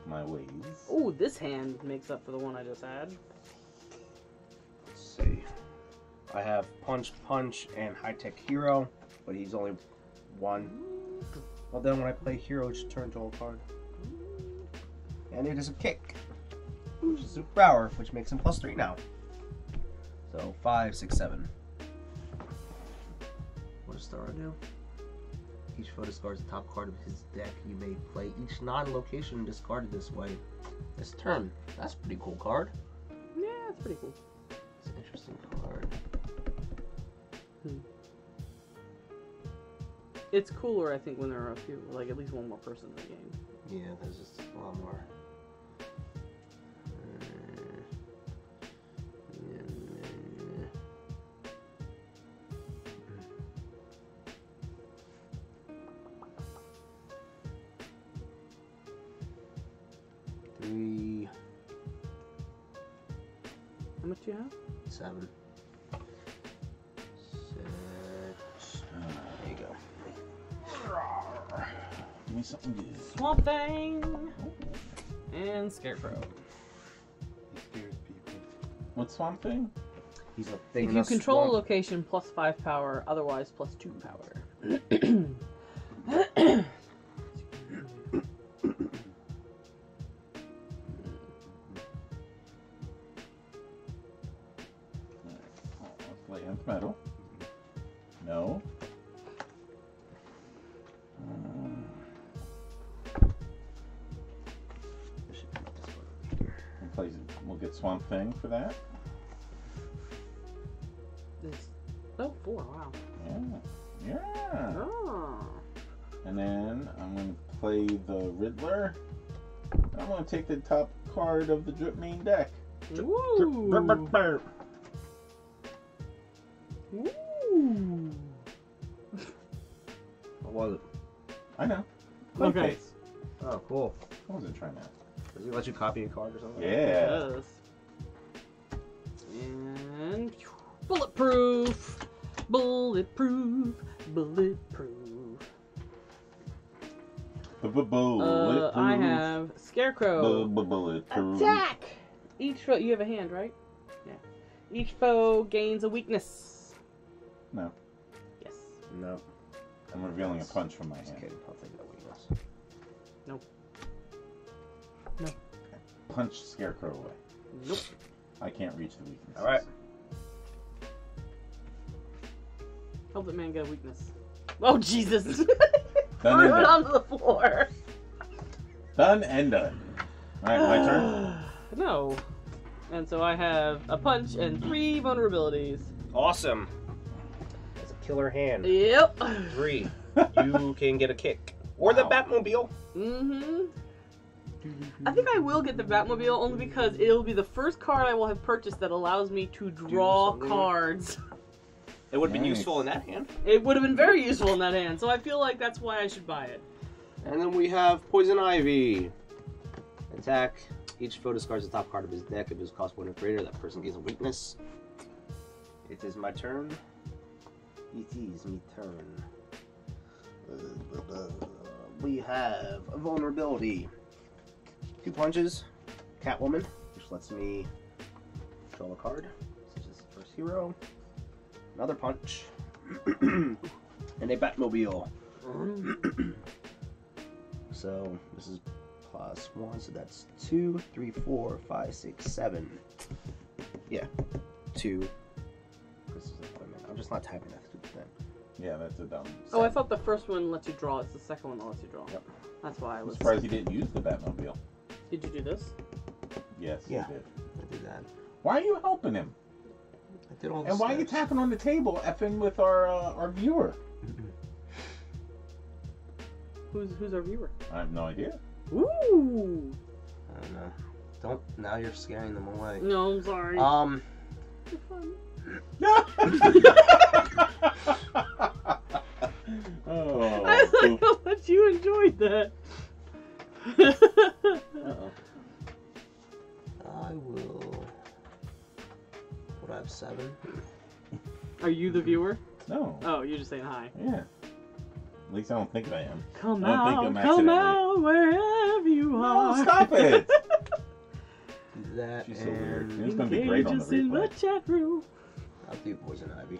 my ways. Oh, this hand makes up for the one I just had. Let's see. I have Punch, and High Tech Hero, but he's only 1. Well, then when I play Hero, it should turn to a card. And it is a kick, which is super power, which makes him +3 now. So 5, 6, 7. What does Starro do? Each foe discards the top card of his deck. You may play each non-location discarded this way this turn. That's a pretty cool card. Yeah, it's pretty cool. It's an interesting card. It's cooler, I think, when there are a few, like at least one more person in the game. Yeah, there's just a lot more. Three, How much do you have? 7, 6. There you go. Give me something good. Swamp Thing and Scarecrow. He scares people. What's Swamp Thing? He's a big If you enough control a swamp. location, +5 power, otherwise +2 power. Oh, let's lay nth metal. No. This should come up this way. We'll get Swamp Thing for that. Oh, 4, wow. Yeah. Yeah. Oh. And then I'm going to play the Riddler. I'm going to take the top card of the Drip main deck. Ooh. What Ooh. What was it? I know. Okay. Face. Oh, cool. I wasn't trying that. Does he let you copy a card or something? Yeah. Yes. And bulletproof. Bulletproof. Bulletproof. Bulletproof. I have Scarecrow. Bulletproof. Attack! Each foe, you have a hand, right? Yeah. Each foe gains a weakness. No. Yes. No. I'm revealing a punch from my Just hand. kidding. I'll take that weakness. Punch Scarecrow away. Nope. I can't reach the weakness. All right. Help that man get a weakness. Oh, Jesus! Done Threw and it done. onto the floor. Done and done. Alright, my turn. No. And so I have a punch and 3 vulnerabilities. Awesome. That's a killer hand. Yep. 3. You can get a kick. Or the Wow. Batmobile. Mm-hmm. I think I will get the Batmobile only because it'll be the first card I will have purchased that allows me to draw something. cards. It would have been Nice. useful in that hand. It would have been very useful in that hand, so I feel like that's why I should buy it. And then we have Poison Ivy. Attack. Each foe discards the top card of his deck. If it is cost 1 or greater, that person gains a weakness. It is my turn. It is my turn. We have a vulnerability. 2 punches. Catwoman, which lets me draw a card, such as the first hero. Another punch. And a Batmobile. So this is +1, so that's 2, 3, 4, 5, 6, 7. Yeah, 2. This is appointment. I'm just not typing that stupid thing. Yeah, that's a dumb. Oh, I thought the first one lets you draw. It's the second one that lets you draw. Yep. That's why I I'm was. surprised he didn't use the Batmobile. Did you do this? Yes, Yeah. he did. I did that. Why are you helping him? I did all the And why are you steps. tapping on the table, effing with our viewer? Who's our viewer? I have no idea. Ooh. I don't know. Don't. Now you're scaring them away. No, I'm sorry. You're fun. Oh, I like poop. how much you enjoyed that. Uh-oh. I will. What, I have 7? Are you the viewer? No. Oh, you're just saying hi. Yeah. At least I don't think I am. Come I don't think out, I'm come accidentally- out, wherever you No, are. stop it! Do that, She's so weird. and It's gonna be great on the Engage us in the replay. chat room. I'll do Poison Ivy.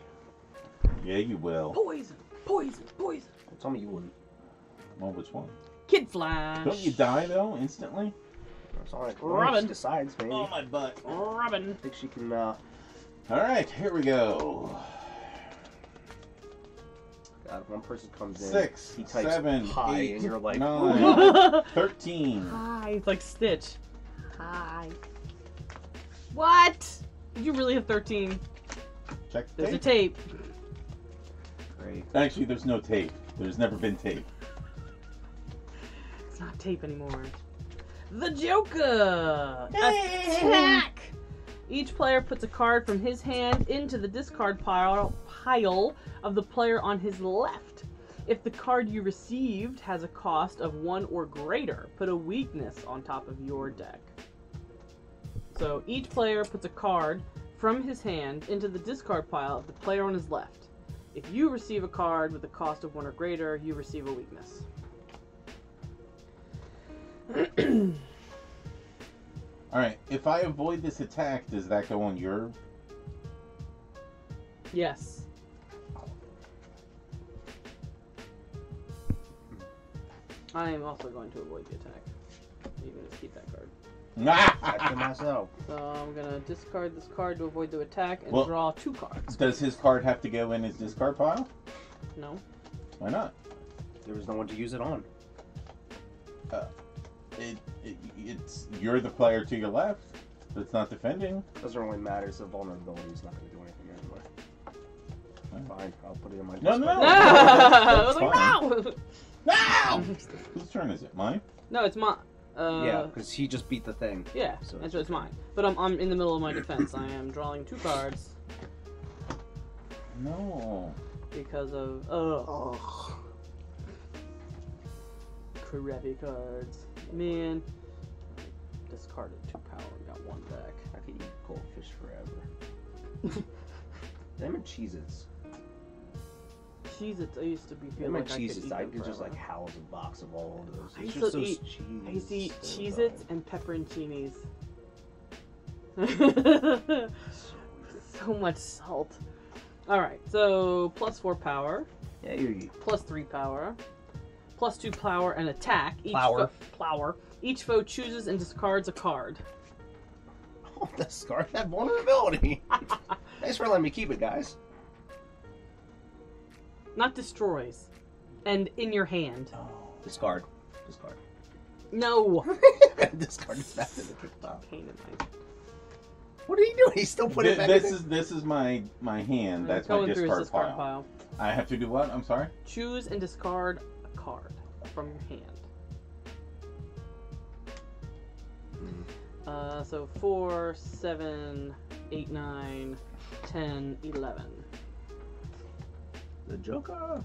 Yeah, you will. Poison, poison, poison. Well, tell me you wouldn't. Well, which one? Kid Flash. Don't you die though instantly? That's all right. Robin. She decides, maybe. Oh my butt! Robin. I think she can. All right, here we go. God, if one person comes in, 6, he types 7, hi, 8, and you're like, 9, 13. Hi, it's like Stitch. Hi. What? Did you really have 13? Check the There's a tape. tape. Great. Actually, there's no tape. There's never been tape. It's not tape anymore. The Joker! Attack! Each player puts a card from his hand into the discard pile of the player on his left. If the card you received has a cost of 1 or greater, put a weakness on top of your deck. So each player puts a card from his hand into the discard pile of the player on his left. If you receive a card with a cost of 1 or greater, you receive a weakness. Alright, if I avoid this attack, does that go on your... Yes. I am also going to avoid the attack. You can just keep that card. Back to myself. So I'm going to discard this card to avoid the attack and Well, draw 2 cards. Does his card have to go in his discard pile? No. Why not? There was no one to use it on. It's you're the player to your left that's not defending. Doesn't really matter. It's a vulnerability. It's not going to do anything anyway. Fine, I'll put it in my No, discard. no. I was like, fine. no! No! Whose turn is it? Mine? No, it's mine. Yeah, because he just beat the thing. Yeah, So so it's mine. But I'm in the middle of my defense. I am drawing 2 cards No. because of crappy cards. Man, discarded 2 power and got 1 back. I could eat goldfish forever. Them and Cheez-Its. Cheez-Its, I used to be Them feeling and like I could Cheez-Its. eat I them could just forever. like house a box of all of those. I It's used just to those eat- cheese. I used to eat so Cheez-Its good. and pepperoncinis. So So much salt. Alright, so plus 4 power, yeah, you plus 3 power, plus 2 power and attack. Plower. Each foe chooses and discards a card. Oh, discard that vulnerability. Thanks for letting me keep it, guys. Not destroys. And in your hand. Discard. Discard. No! Discard it back to the trick pile. Pain in my... What are you doing? He's still putting it back in This is my hand. That's my going through his discard discard pile. I have to do what? I'm sorry? Choose and discard a card from your hand. So 4, 7, 8, 9, 10, 11. The Joker.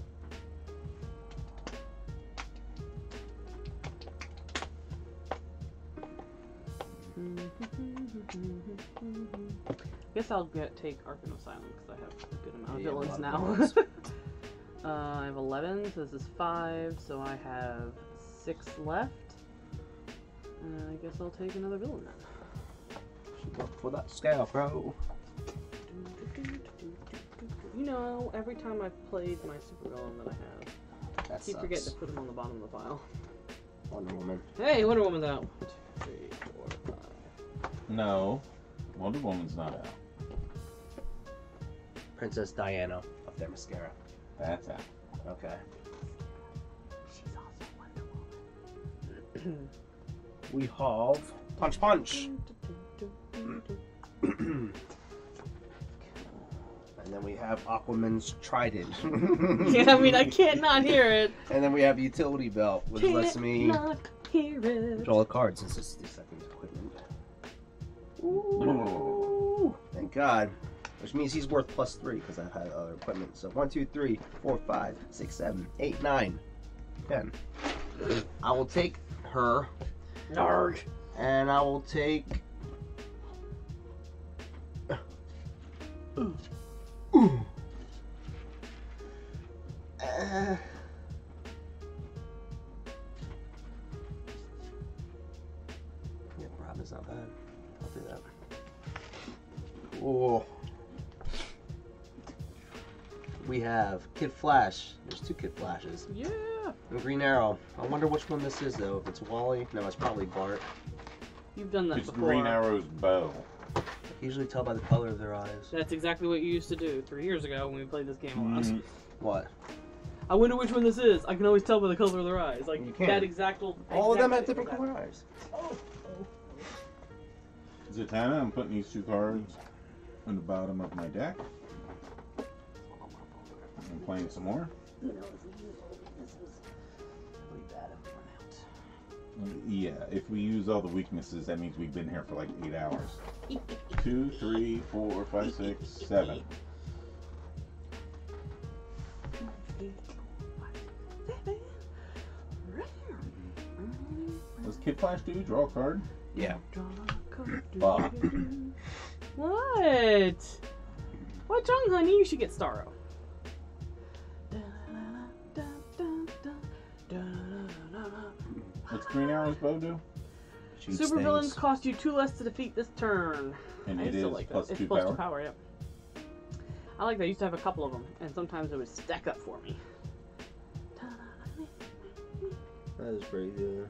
Guess I'll take Arkham Asylum because I have a good amount of Yeah, a villains lot now. of villains. I have 11, so this is 5, so I have 6 left. I guess I'll take another villain then. Should look for that scarecrow. You know, every time I've played my supervillain that I have, I That keep sucks. forgetting to put him on the bottom of the pile. Wonder Woman. Hey, Wonder Woman's out. 1, 2, 3, 4, 5. No. Wonder Woman's not out. Princess Diana of their mascara. That's out. Okay. She's also Wonder Woman. We have Punch Punch. And then we have Aquaman's Trident. Yeah, I mean, I can't not hear it. And then we have Utility Belt, which lets me Not hear it. draw a card since it's the second equipment. Ooh, thank God. Which means he's worth +3 because I've had other equipment. So 1, 2, 3, 4, 5, 6, 7, 8, 9, 10. I will take her. Yarg. And I will take. Yeah, Robin's not bad. I'll do that. Oh. We have Kid Flash. There's 2 Kid Flashes. Yeah. And Green Arrow. I wonder which one this is though. If it's Wally, no, it's probably Bart. You've done that It's before. Green Arrow's bow. I can usually tell by the color of their eyes. That's exactly what you used to do 3 years ago when we played this game a lot. Mm, What? I wonder which one this is. I can always tell by the color of their eyes. Like You can. that exact. All of them have different color eyes. Zatanna, I'm putting these 2 cards on the bottom of my deck. I'm playing some more. Yeah, if we use all the weaknesses, that means we've been here for like 8 hours. 2, 3, 4, 5, 6, 7. Does Kid Flash do? Draw a card? Yeah. Fuck. What? What's wrong, honey? You should get Starro. What's Green Arrow's bow do? Shoots Super villains things. cost you 2 less to defeat this turn. And I it is still like plus that. It's 2 plus power. 2 power, yep. I like that. I used to have a couple of them, and sometimes it would stack up for me. That is pretty good.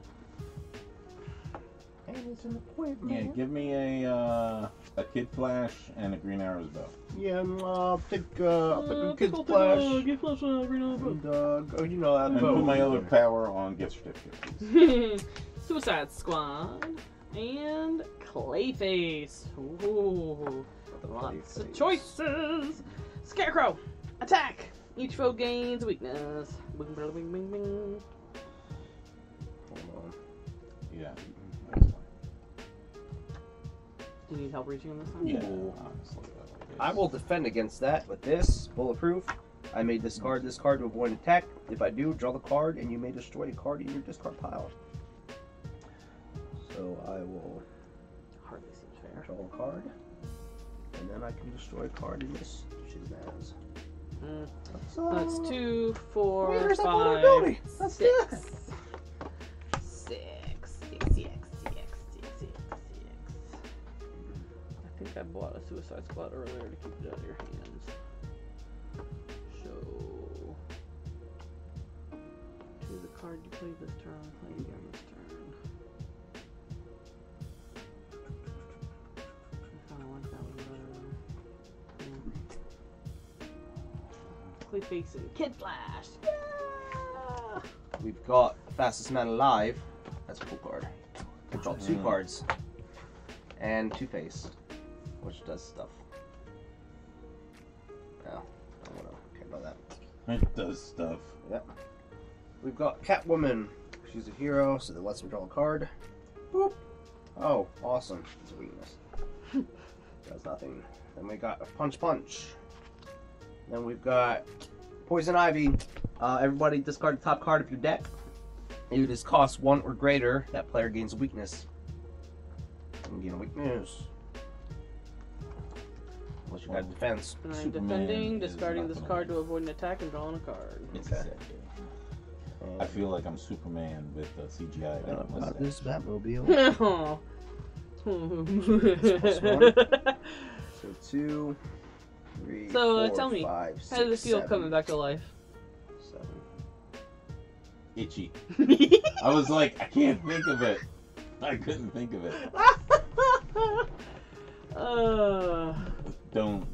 And it's an equipment. Yeah, give me a Kid Flash and a Green Arrow's bow. Yeah, I'll take a Kid Kid Flash. Flash, Green Arrow. And, oh, you know that And bow. put my other power on gift certificate, please. Suicide Squad and Clayface. Ooh, lots of choices. Scarecrow, attack. Each foe gains weakness. Bing, bing, bing, bing, bing. Hold on. Yeah, that's fine. Do you need help reaching him this time? Yeah, Ooh. honestly. like this. I will defend against that with this. Bulletproof. I may discard this card to avoid attack. If I do, draw the card, and you may destroy a card in your discard pile. So I will Hardly seems fair. draw a card, and then I can destroy a card in this shiznaz. Mm. So That's 2, 4, Where's that 5, vulnerability? That's 6. good. 6. I think I bought a Suicide Squad earlier to keep it out of your hands. So, choose a card you play this turn, play again this turn. I kind of like that one better. Clayface and Kid Flash. Yeah! We've got Fastest Man Alive. That's a cool card. We draw 2 cards. And Two-Face, which does stuff. Yeah, I don't care about that. It does stuff. Yep. We've got Catwoman. She's a hero, so that lets me draw a card. Boop. Oh, awesome. It's a weakness. Does nothing. Then we got a Punch. Then we've got Poison Ivy. Everybody discard the top card of your deck. If it is cost 1 or greater, that player gains a weakness. And gain a weakness. Unless you got a defense. And I'm Superman defending, is discarding not this gonna card win. to avoid an attack and drawing a card. Okay. I feel like I'm Superman with CGI. And on my about mustache. this Batmobile. Oh. Plus 1. So 2, 3, So, 4, tell me, 5, How does it 6, feel 7, coming back to life? 7. Itchy. I was like, I can't think of it. I couldn't think of it. Don't.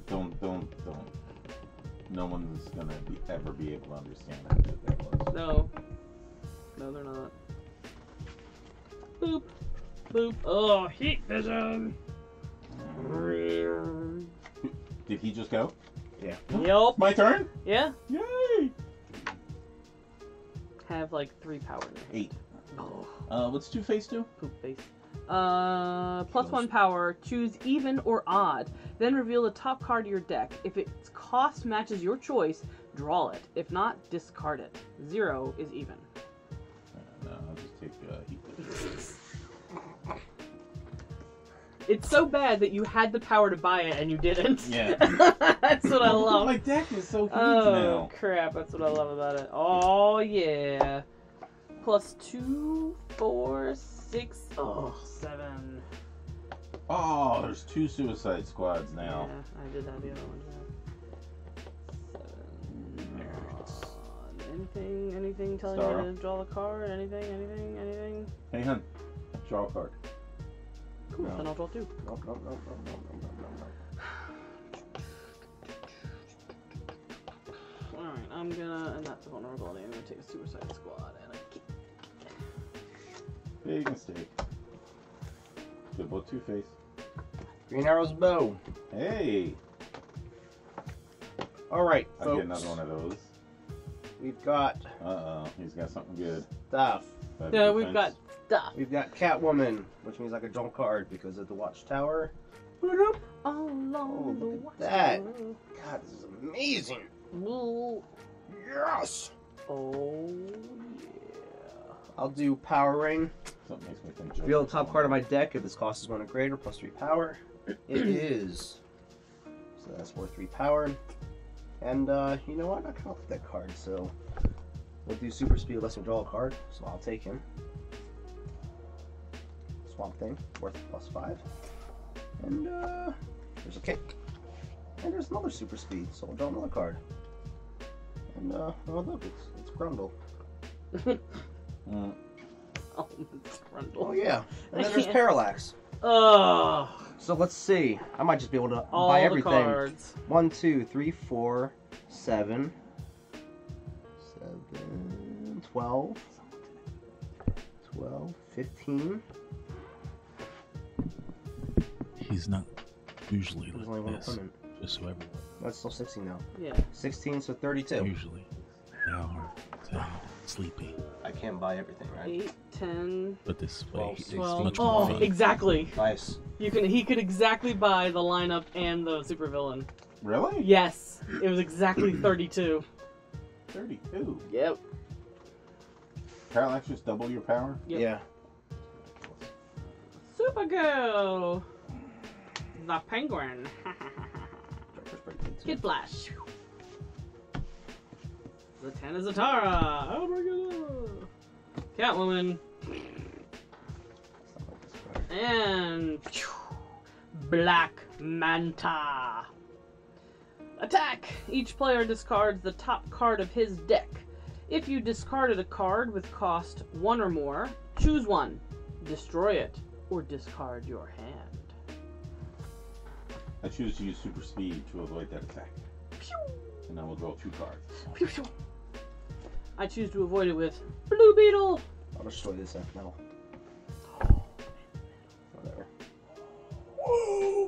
No one's gonna ever be able to understand how good that was. No. No, they're not. Boop. Boop. Oh, heat vision. Did he just go? Yep. My turn? Yeah. Yay! Have like 3 power in your hand. 8. Oh, What's Two-Face do? poop face. Plus 1 power. Choose even or odd. Then reveal the top card of your deck. If its cost matches your choice, draw it. If not, discard it. 0 is even. No, I'll just take Heat Vision. It's so bad that you had the power to buy it and you didn't. Yeah. That's what I love. My deck is so huge Oh now. crap, that's what I love about it. Oh yeah. Plus 2, 4, 6, 7. Oh, there's 2 Suicide Squads now. Yeah, I did have the other one. Yeah. 7. Anything telling Starro. you to draw the card? Anything? Hey, hun. Draw a card. Cool, No. then I'll draw 2. Nope. Alright, I'm gonna, and that's a vulnerability, I'm gonna take a Suicide Squad and a kick. Big mistake. Good boy, Two-Face. Green Arrow's bow. Hey! Alright, I folks. get another one of those. We've got Uh-oh, he's got something good. stuff. Five Yeah, we've defense. got stuff. We've got Catwoman, which means I could draw a card because of the Watchtower. All Oh, along the look at that. watchtower. God, this is amazing. Ooh. Yes. Oh, yeah. I'll do Power Ring. Something makes me think. Reveal the top card of my deck if its cost is 1 or greater, plus 3 power. It is. So that's worth 3 power. And you know what? I kind of like that card, so we'll do Super Speed, lets me draw a card, so I'll take him. Swamp Thing, worth plus 5. And there's a kick. And there's another Super Speed, so I'll draw another card. And oh look, it's Grundle. Oh, it's Grundle. Oh yeah. And then I there's can't. Parallax. Ugh. So let's see. I might just be able to All buy the everything. cards. 1, 2, 3, 4, 7, 12, 15. He's not usually There's only like one this. opponent. Just so everyone. That's still 16 now. Yeah. 16, so 32. Usually, they are tired, sleepy. I can't buy everything, right? 8, 10, But this way, 12, it's 12. much more Oh, fun. exactly. Nice. He could exactly buy the lineup and the supervillain. Really? Yes, it was exactly 32. 32. Yep. Parallax just double your power? Yep. Yeah. Supergirl. The Penguin. Joker's pretty good too. Kid Flash. Zatanna Zatara. Oh my god. Catwoman. Stuff like this card. And Black Manta. Attack! Each player discards the top card of his deck. If you discarded a card with cost 1 or more, choose one, destroy it, or discard your hand. I choose to use super speed to avoid that attack. Pew! And I will draw 2 cards. Pew, pew. I choose to avoid it with Blue Beetle. I'll destroy this now. Whatever.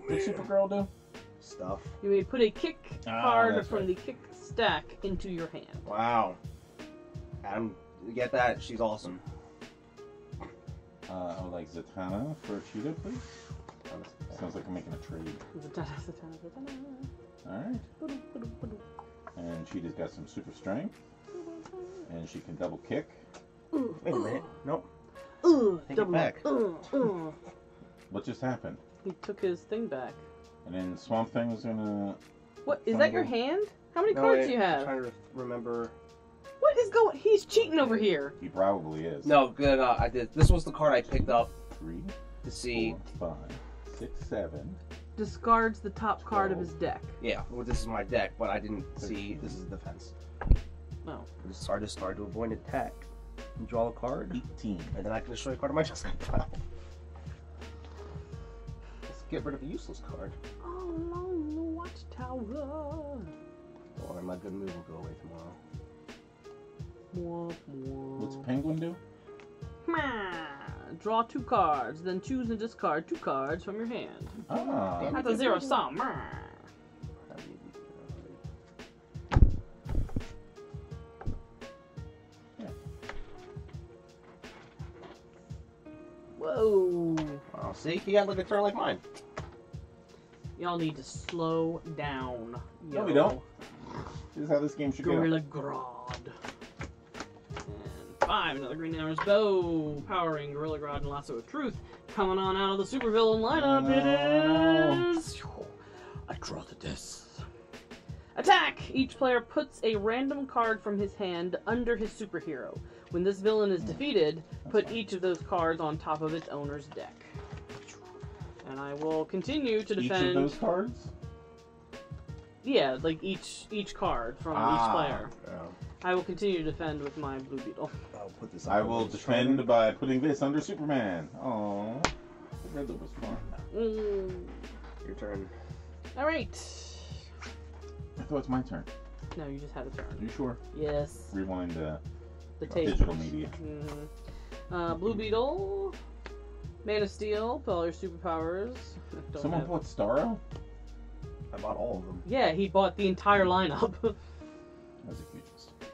What's Supergirl do? Stuff. You may put a kick Ah, card that's from right. the kick stack into your hand. Wow. Adam, you get that? She's awesome. I would like Zatanna for Cheetah, please. Sounds like I'm making a trade. Zatanna, Zatanna, Zatanna. Alright. And Cheetah's got some super strength. And she can double kick. Wait a minute. Nope. Take it Double. back. What just happened? He took his thing back. And then Swamp Thing was gonna. What is that? Your hand? How many cards do you I'm have? trying to remember. What is going? He's cheating over here. He probably is. No, good. I did. This was the card I picked up 3, to see. 4, 5, 6, 7. Discards the top card of his deck. Yeah, well, this is my deck, but I didn't see this is defense. No. I just started to avoid attack and draw a card, 18. and then I can destroy a card of my discard pile. Let's get rid of a useless card. All along the watchtower. Or my good move will go away tomorrow. Mwah, mwah. What's Penguin do? Draw 2 cards, then choose and discard 2 cards from your hand. Ah. That's a 0 sum. Whoa. Oh, see, he had like a turn like mine. Y'all need to slow down. No, we don't. This is how this game should go. Gorilla Grodd. And 5, another Green Arrow's Bow. Powering Gorilla Grodd and Lasso of Truth. Coming on out of the supervillain lineup, it is... I draw the disc. Attack! Each player puts a random card from his hand under his superhero. When this villain is defeated, put each of those cards on top of its owner's deck. And I will continue to defend... Each of those cards? Yeah, like each card from each player. Yeah. I will continue to defend with my Blue Beetle. I'll put this. I will defend by putting this under Superman. Oh, the Riddler was fun. Your turn. Alright. I thought it's my turn. No, you just had a Are turn. you sure? Yes. Rewind The tape. digital media. Blue Beetle. Man of Steel. Put all your superpowers. Don't Someone have- bought Starro? I bought all of them. Yeah, he bought the entire lineup. That's a huge mistake.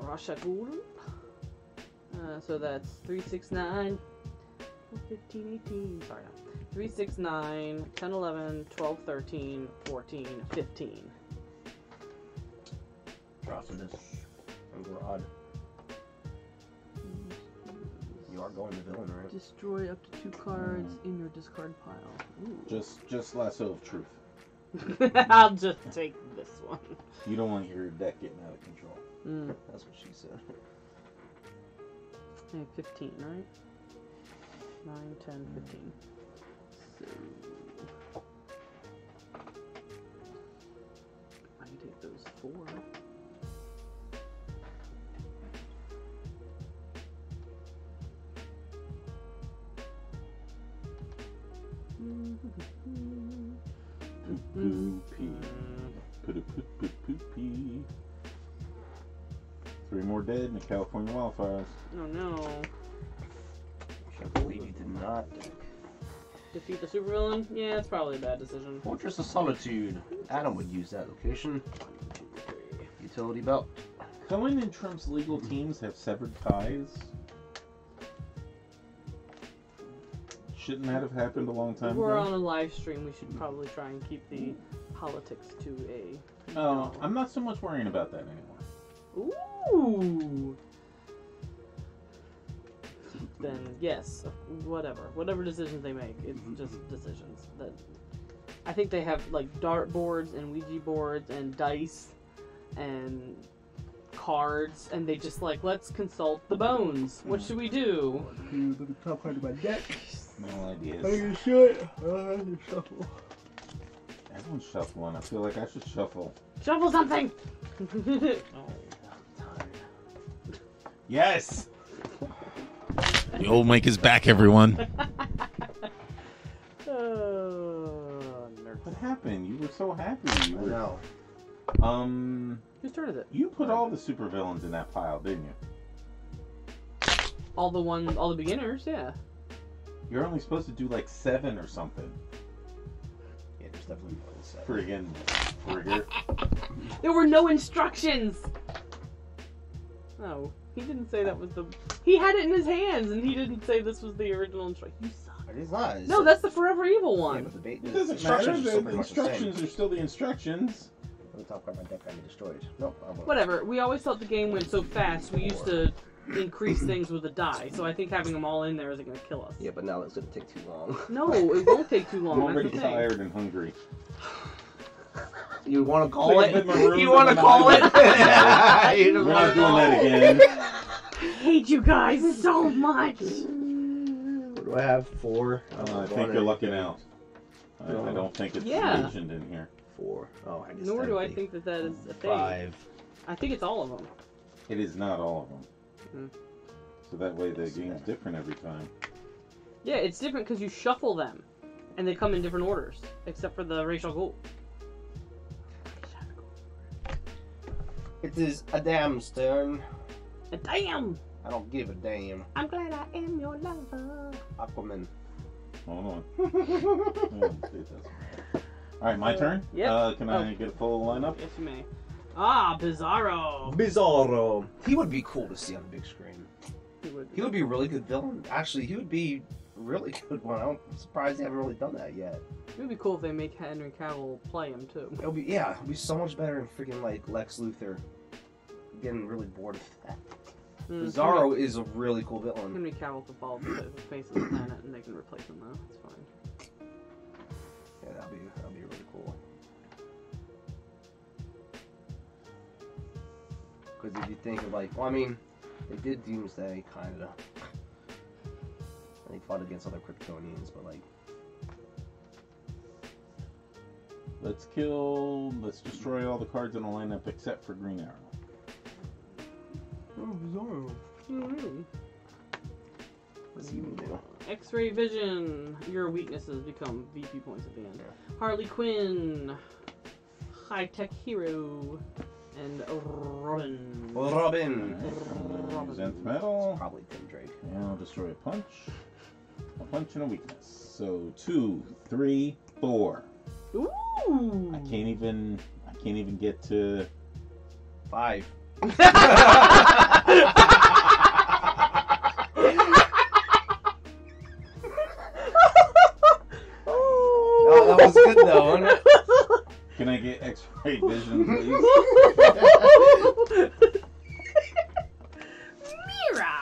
Rasha Ghul. So that's 3, 6, 9, 15, 18. Sorry, no. 3, 6, 9, 10, 11, 12, 13, 14, 15. Atrocitus. And Grodd. You are going to villain, right? Destroy up to 2 cards in your discard pile. Ooh. Just lasso of truth. I'll just take this one. You don't want your deck getting out of control. That's what she said. I have 15, right? 9, 10, 15. So I can take those 4. Poo-poo-pee. 3 more dead in the California wildfires. Oh no. I believe you did not. Defeat the supervillain? Yeah, it's probably a bad decision. Fortress of Solitude. Adam would use that location. Utility belt. Cohen and Trump's legal teams have severed ties. Shouldn't that have happened a long time We're ago? on a live stream. We should probably try and keep the politics to a. Oh, I'm not so much worrying about that anymore. Ooh. Then yes, whatever decisions they make, it's just decisions. That I think they have like dart boards and Ouija boards and dice and cards, and they just like, let's consult the bones. What should we do? Look at the top card of my deck. No ideas. you should. Shuffle. Everyone's shuffling. I feel like I should shuffle. Shuffle something. Yes! The old Mike is back, everyone. What happened? You were so happy. You were. No. Whose turn is it? You put all the supervillains in that pile, didn't you? All the beginners, yeah. You're only supposed to do like 7 or something. Yeah, there's definitely more than 7. Friggin' frigger. There were no instructions. Oh, he didn't say that was the. He had it in his hands, and he didn't say this was the original instruction. You suck. It is not. No, that's the Forever Evil Yeah, one. but the bait. It doesn't matter. The instructions are still the instructions. The top card of my deck got me destroyed. Nope. Whatever. We always thought the game went so fast. We used to increase things with a die. So I think having them all in there isn't going to kill us. Yeah, but now it's gonna take too long. No, it won't take too long. I'm already That's the thing. tired and hungry. You want to call Like it? maroon You want to in the call it? night. You We're don't not wanna doing call that it? again. I hate you guys so much. What do I have? 4. I think you're lucking out. I don't think it's mentioned in here. 4. Oh, I guess. Nor do I think that is a thing. 5. I think it's all of them. It is not all of them. So that way the game's different every time. Yeah, it's different because you shuffle them, and they come in different orders, except for the racial gold. It is a damn's turn. Damn! I don't give a damn. I'm glad I am your lover. Aquaman. Hold on. Oh, it doesn't matter. Alright, my turn? Yep. Can I get a full lineup? Yes, you may. Ah, Bizarro. Bizarro. He would be cool to see on the big screen. He He would be a really good villain. Actually, he would be a really good one. I'm surprised they haven't really done that yet. It would be cool if they make Henry Cavill play him too. It'll be so much better than freaking like Lex Luthor. I'm getting really bored of that. Bizarro is a really cool villain. Henry Cavill could follow the face of the planet, and they can replace him though. It's fine. Yeah, that'll be really cool. Because if you think of like, well, I mean, they did Doomsday kind of. They fought against other Kryptonians, but like. Let's destroy all the cards in the lineup except for Green Arrow. Oh, Bizarro. What's he even do? X-ray vision. Your weaknesses become VP points at the end. Harley Quinn. High-tech hero. And Robin. Robin. Nth metal. Probably Tim Drake. And I'll destroy a punch and a weakness. So 2, 3, 4. Ooh. I can't even get to 5. was good though, wasn't it? Can I get X-ray vision, please? Mira!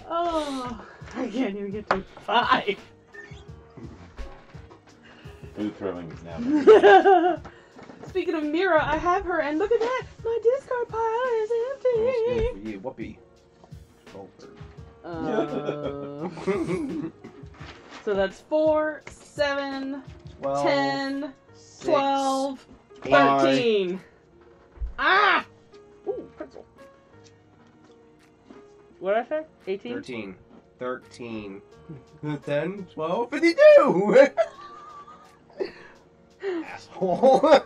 Oh, I can't even get to 5. Food throwing is now. Speaking of Mira, I have her, and look at that! My discard pile is empty! For you, whoopee. Goldberg. So that's 4, 7, 12, 10, 6, 12, 5. 13. Ah! Ooh, pencil. What did I say? 18? 13. 13. 10, 12, 52! Asshole.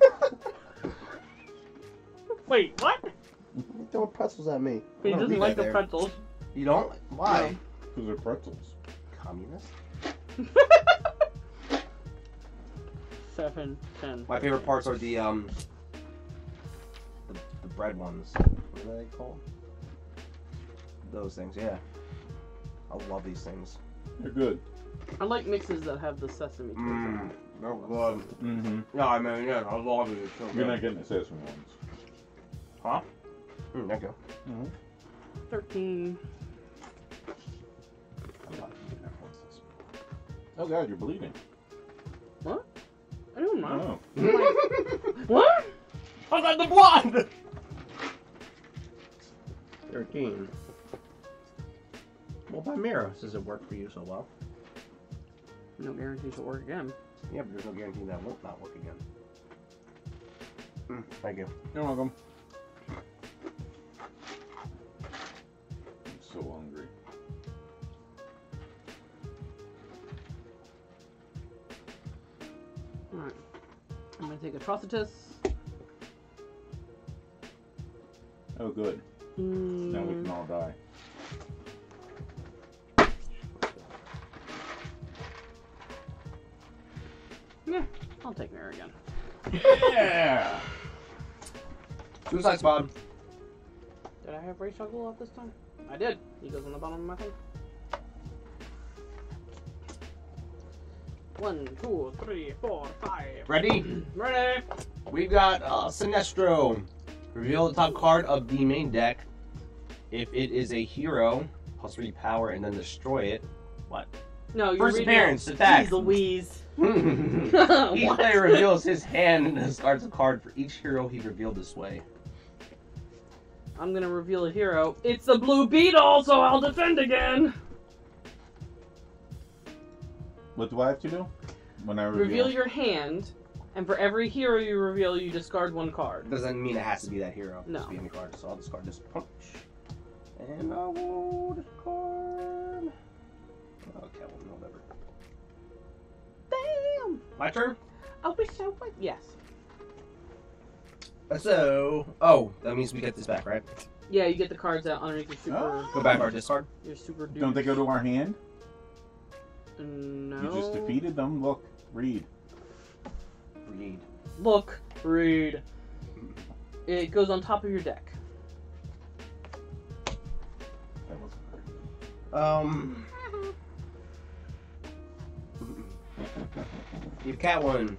Wait, what? You throwing pretzels at me. He I'm gonna doesn't read like that the there. pretzels. You don't? Why? Because they're pretzels. Communist? 7, 10. My favorite parts are the bread ones. What are they called? Those things, yeah. I love these things. They're good. I like mixes that have the sesame toast on it. They're good. Mm-hmm. No, I mean, yeah, I love it. It's so You're good. not getting the sesame ones. Huh? There you go. Mm-hmm. 13. Oh God, you're bleeding. What? I don't know. Oh. What? I got the blood! 13. Well, by Mira, does it work for you so well? No guarantees it'll work again. Yeah, but there's no guarantee that won't not work again. Thank you. You're welcome. I'm so hungry. Alright. I'm gonna take Atrocitus. Oh, good. Now we can all die. Yeah, I'll take Mira again. Yeah! Suicide Squad. Did I have Ray Shuggle off this time? I did. He goes on the bottom of my thing. 1, 2, 3, 4, 5. Ready? Ready? We've got Sinestro. Reveal the top card of the main deck. If it is a hero, plus 3 power and then destroy it. What? No, you're First reading appearance, it. attack. Jeez Louise. Each What? player reveals his hand and discards a card for each hero he revealed this way. I'm gonna reveal a hero. It's the Blue Beetle, so I'll defend again. What do I have to do? When I Reveal your hand, and for every hero you reveal, you discard 1 card. Doesn't mean it has to be that hero. No. It can be any card. So I'll discard this punch. And I will discard. Okay, well, whatever. Damn! My turn? I wish I would. Yes. So. Oh, that means we get this back, right? Yeah, you get the cards out underneath your super. Oh. Go back to our discard. Your super dude. Don't they go to our hand? No. You just defeated them. Look, read. Read. Look, read. It goes on top of your deck. That wasn't very You have Catwoman,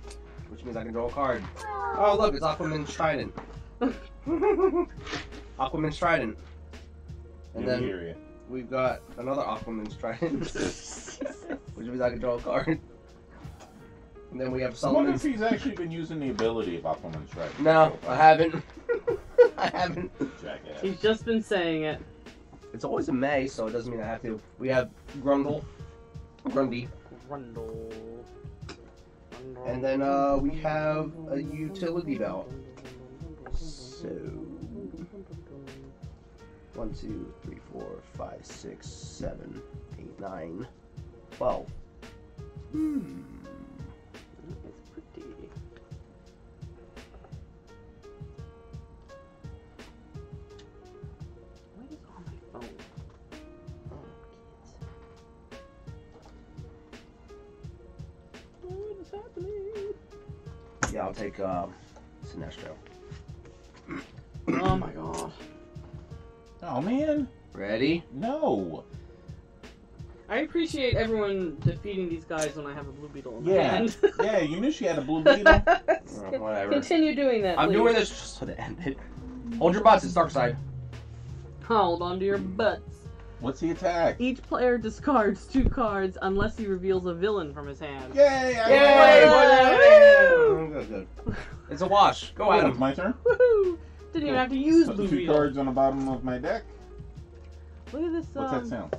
which means I can draw a card. Oh, look, it's Aquaman's Trident. Aquaman's Trident. And Didn't then hear you. we've got another Aquaman's Trident, which means I can draw a card. And then we have I wonder Solomon's. if he's actually been using the ability of Aquaman's Trident. No, I haven't. I haven't. Jackass. He's just been saying it. It's always a May, so it doesn't mean I have to. We have Grundy. Grundle. And then we have a utility belt. So 1, 2, 3, 4, 5, 6, 7, 8, 9, 12. It's pretty. What is on my phone? Oh, kids. What is happening? Yeah, I'll take Sinestro. Oh my god. Oh man, Ready? no. I I appreciate everyone defeating these guys when I have a blue beetle in my Yeah. hand. Yeah, you knew she had a blue beetle. Whatever. Continue doing that, I'm please. doing this just so to end it. Hold your butts, it's dark side. Hold on to your butts. What's the attack? Each player discards 2 cards unless he reveals a villain from his hand. Yay! I Yay! win! Good. It's a wash. Go Oh, at it's him. my turn. Woohoo! Didn't even have to use Put blue the 2 beetle. cards on the bottom of my deck. Look at this. What's that sound?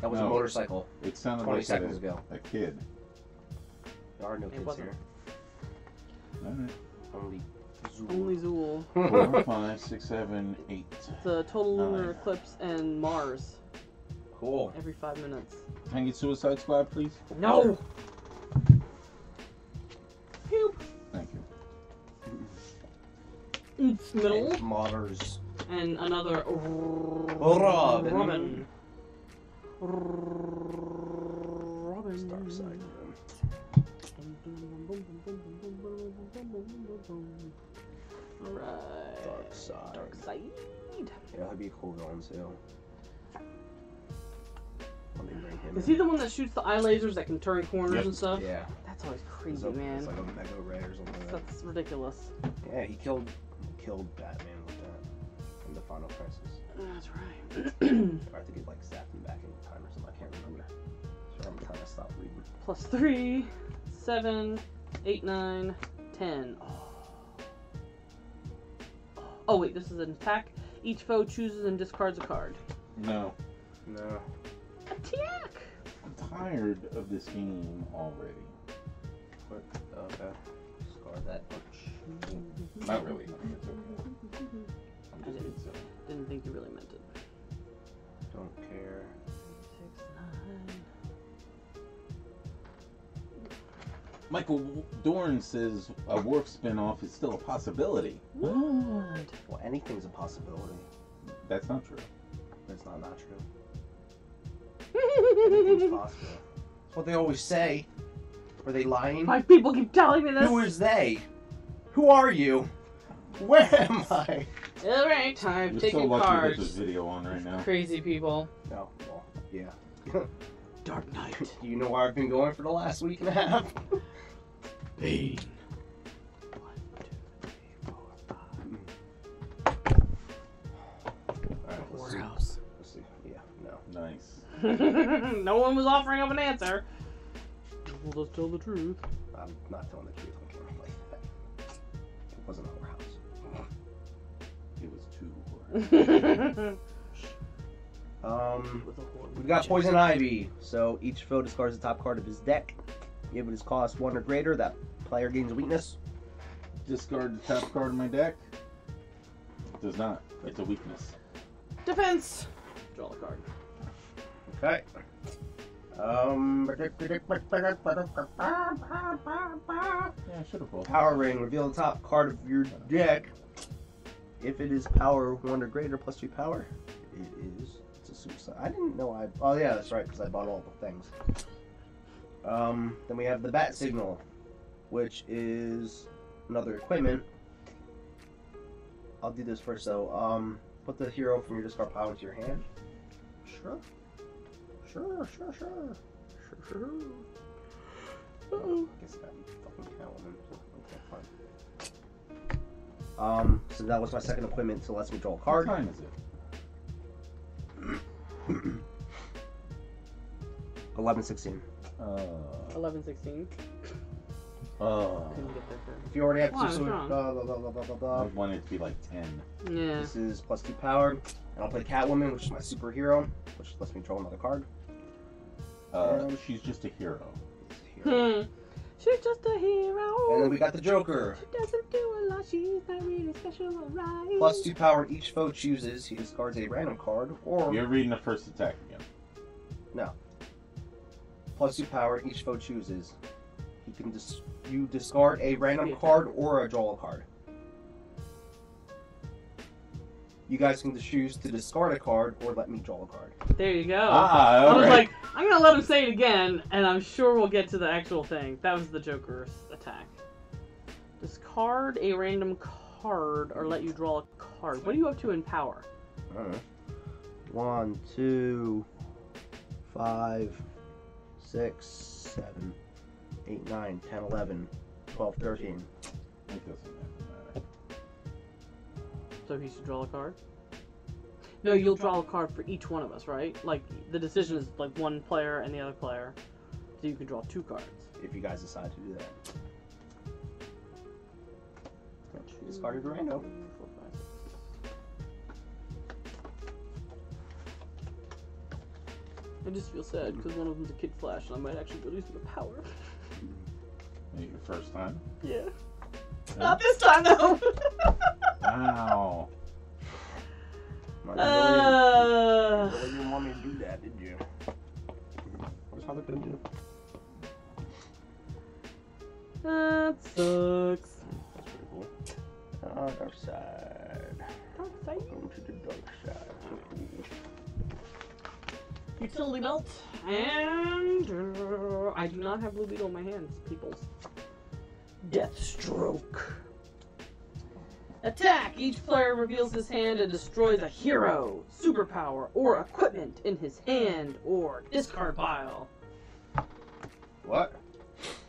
That was a No. motorcycle. It sounded 20 like seconds ago. a kid. There are no It kids wasn't. here. Alright. Only Zool. Only Zool. 4, 5, 6, 7, 8. It's a total lunar 9. eclipse and Mars Cool. every 5 minutes. Can I get Suicide Squad, please? No! Poop! Thank you. It's middle. And Modders. And another Robin. Robin. It's dark side. Alright. Dark side. Dark side. Yeah, that'd be a cool villain too. Let me bring him Is in. he the one that shoots the eye lasers that can turn corners Yep. and stuff? Yeah. That's always crazy, It's man. like a Mega Ray or something like that. That's ridiculous. Yeah, he killed Batman with that in the Final Crisis. That's right. I have to get like zapped him back in time or something. I can't remember. So I'm trying to stop reading. Plus 3, 7, 8, 9, 10. Oh, wait, this is an attack. Each foe chooses and discards a card. No. No. Attack! I'm tired of this game already. But okay. Discard that punch. Not really. I mean, it's okay. I'm just being silly. Didn't think you really meant it. Don't care. 6, 9. Michael Dorn says a Worf spinoff is still a possibility. What? Well, anything's a possibility. That's not true. That's not true. Anything's possible. That's what they always say. Were they lying? My people keep telling me this. Who is they? Who are you? Where am I? Alright, time You're taking so lucky cards. to get this video on right now. Crazy people. No, well, yeah. Dark Knight. You know where I've been going for the last week and a half? Pain. 1, 2, 3, 4, 5. Alright, let's see. Whorehouse. Let's see. Yeah, no. Nice. No one was offering up an answer. We'll just tell the truth. I'm not telling the truth on camera like that. It wasn't a whorehouse. It was 2. We got Poison Ivy. So each foe discards the top card of his deck. If it is cost 1 or greater, that player gains a weakness. Discard the top card of my deck. Does not. It's a weakness. Defense. Draw a card. Okay. Yeah, I should have rolled. Power Ring. Reveal the top card of your deck. If it is power 1 or greater plus 2 power, it is. It's a suicide. I didn't know I. Oh yeah, that's right, because I bought all the things. Then we have the Bat Signal, which is another equipment. I'll do this first though. Put the hero from your discard pile into your hand. Sure. Uh-oh. I guess that fucking Catwoman. Okay, fine. So that was my second equipment, so lets me draw a What card. time is it? 11:16. 11, 16. Oh. Couldn't get there first. If you already have Why, two, what's wrong? blah, blah, blah, blah, blah, blah, I blah. want it to be like 10. Yeah. This is plus 2 power, and I'll play Catwoman, which is my superhero, which lets me draw another card. She's just a hero. Hmm. She's just a hero. And then we got the Joker. She doesn't do a lot. She's not really special, alright. Plus 2 power, and each foe chooses. He discards a random card, or You're reading the first attack again. plus 2 power, each foe chooses. He can you discard a random card or a draw a card. You guys can choose to discard a card or let me draw a card. There you go. Ah, I was alright. like, I'm gonna let him say it again, and I'm sure we'll get to the actual thing. That was the Joker's attack. Discard a random card or let you draw a card. What are you up to in power? I don't know. 1, 2, 5, 6, 7, 8, 9, 10, 11, 12, 13. It doesn't matter. So he should draw a card? No, you'll draw a card for each one of us, right? Like, the decision is like one player and the other player. So you can draw 2 cards. If you guys decide to do that. You discarded a rando. 4, 5, 6. I just feel sad because one of them's a Kid Flash and I might actually go use the power. Maybe your first time? Yeah. Yeah. Not this time though! Wow. You didn't want me to do that, did you? What's how they're gonna do? That sucks. That's pretty cool. Dark side. Dark side. Welcome to the dark side. Utility belt. And I do not have Blue Beetle in my hands, peoples. Deathstroke. Attack! Each player reveals his hand and destroys a hero, superpower, or equipment in his hand or discard pile. What?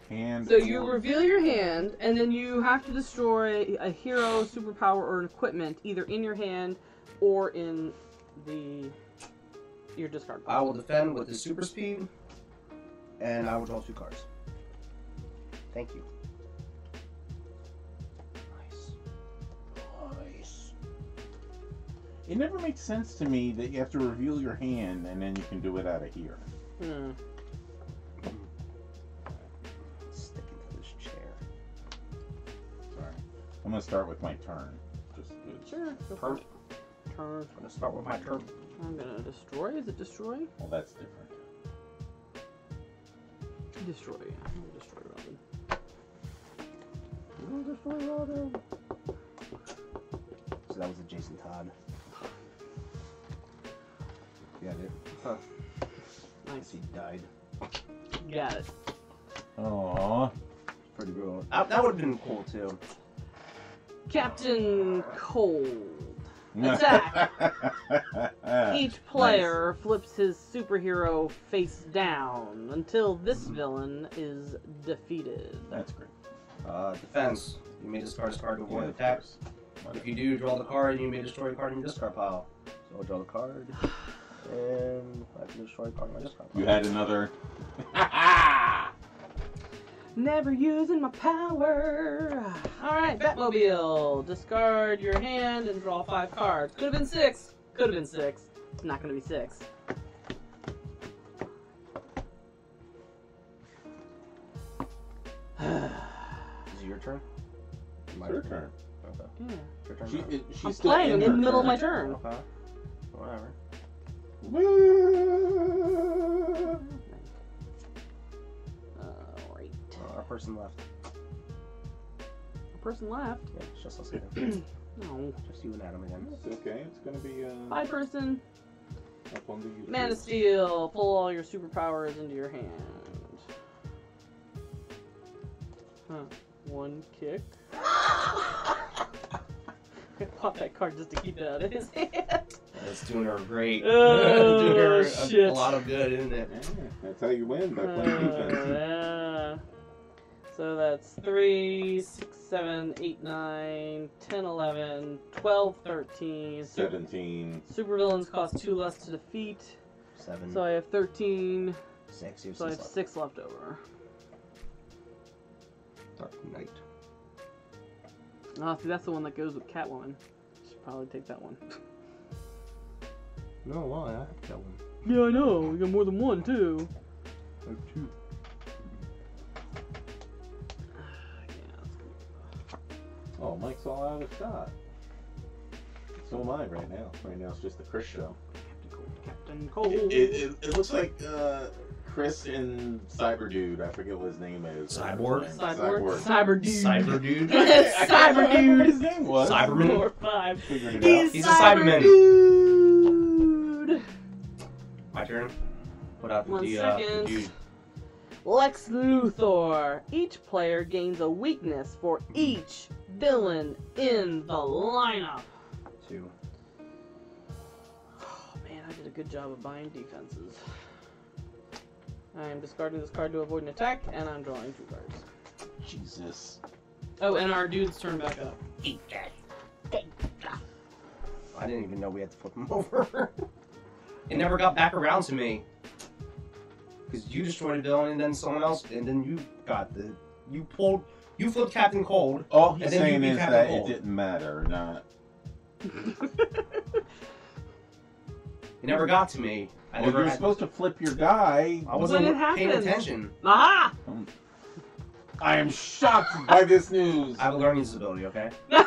Hand. So you reveal your hand, and then you have to destroy a hero, superpower, or an equipment either in your hand or in your discard pile. I will defend with the super speed, and I will draw 2 cards. Thank you. Nice. It never makes sense to me that you have to reveal your hand and then you can do it out of here. Stick into this chair. Sorry. I'm gonna start with my turn. Just Sure. Go for it. Turn. I'm gonna start with my turn. I'm gonna destroy. Is it destroy? well, that's different. Destroy. I'm gonna destroy Robin. So that was a Jason Todd. Yeah, dude. Huh. Nice. He died. Got it. Aww. Pretty brutal. That would have been cool too. Captain Cold. Attack! Each player flips his superhero face down until this villain is defeated. That's great. Defense. You may discard this card to avoid Yeah, attacks. of If you do draw the card, you may destroy a card in your discard pile. So I'll draw the card, and I can destroy a card in my discard pile. You had another. Never using my power. Alright, Batmobile. Discard your hand and draw 5 cards. Could have been 6. Could have been 6. It's not going to be 6. Is it your turn? It's her turn. Okay. Yeah. Your turn. She's I'm still playing in the her middle of my turn. turn. Okay. Whatever. Alright. Our person left. A person left. Yeah, it's just us again. No. Just you and Adam again. It's okay. It's gonna be Bye, person. up on the YouTube. Man of Steel. Pull all your superpowers into your hand. Huh. 1 kick. I pop that card just to keep it out of his hand. That's doing her great. Oh, doing her shit. a lot of good, isn't it? Yeah, that's how you win by playing defense. Yeah. So that's 3, 6, 7, 8, 9, 10, 11, 12, 13. 17. Supervillains cost 2 less to defeat. 7, So I have 13. 6, you have So I 6 have left. 6 left over. Dark Knight. Oh, see, that's the one that goes with Catwoman. Should probably take that one. No, why? I have that one. Yeah, I know. We got more than one, too. I have 2. Oh, Mike's all out of shot. So am I right now. Right now it's just the Chris show. Captain Cold. It looks like Chris and Cyber Dude. I forget what his name is. Cyborg? Cyber Dude. Cyber Dude. Cyber Dude. What Dude. his name was. Cyberman. 4 or 5. Figured it out. He's a Cyberman. Dude. My turn. Put out One the second. dude. Lex Luthor. Each player gains a weakness for each villain in the lineup. 2. Oh man, I did a good job of buying defenses. I am discarding this card to avoid an attack, and I'm drawing 2 cards. Jesus. Oh, and our dude's turn back up. I didn't even know we had to flip him over. It never got back around to me. Because you destroyed a villain and then someone else, and then you got the... You flipped Captain Cold. All he's And then you saying beat is Captain that Cold. it didn't matter, not. It never got to me. I Well, never you're had... supposed to flip your guy. I wasn't When it paying happens. attention. Aha! I am shocked by this news. I have a learning disability, okay? Okay.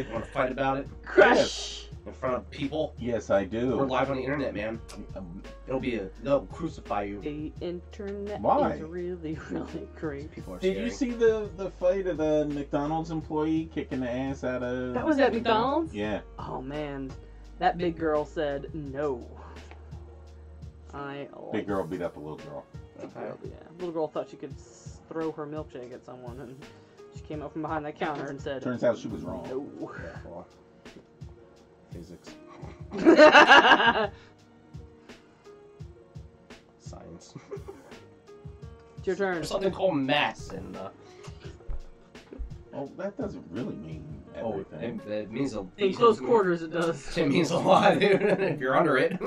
You want to fight about it? Crush! In front of people? Yes, I We're do. live on the internet, man. They'll crucify you. The internet Why? is really, really great. People are Did scary. you see the fight of the McDonald's employee kicking the ass out of? That was at McDonald's? Yeah. Oh man, that big girl said no. Big girl beat up a little girl. Okay. Yeah, little girl thought she could throw her milkshake at someone, and she came up from behind that counter and said, Turns out she was wrong. "No." Yeah, well, physics. Science. It's your turn. There's something called mass, and Well, that doesn't really mean everything. it means a... In close quarters, it does. It means a lot, dude, if you're under it.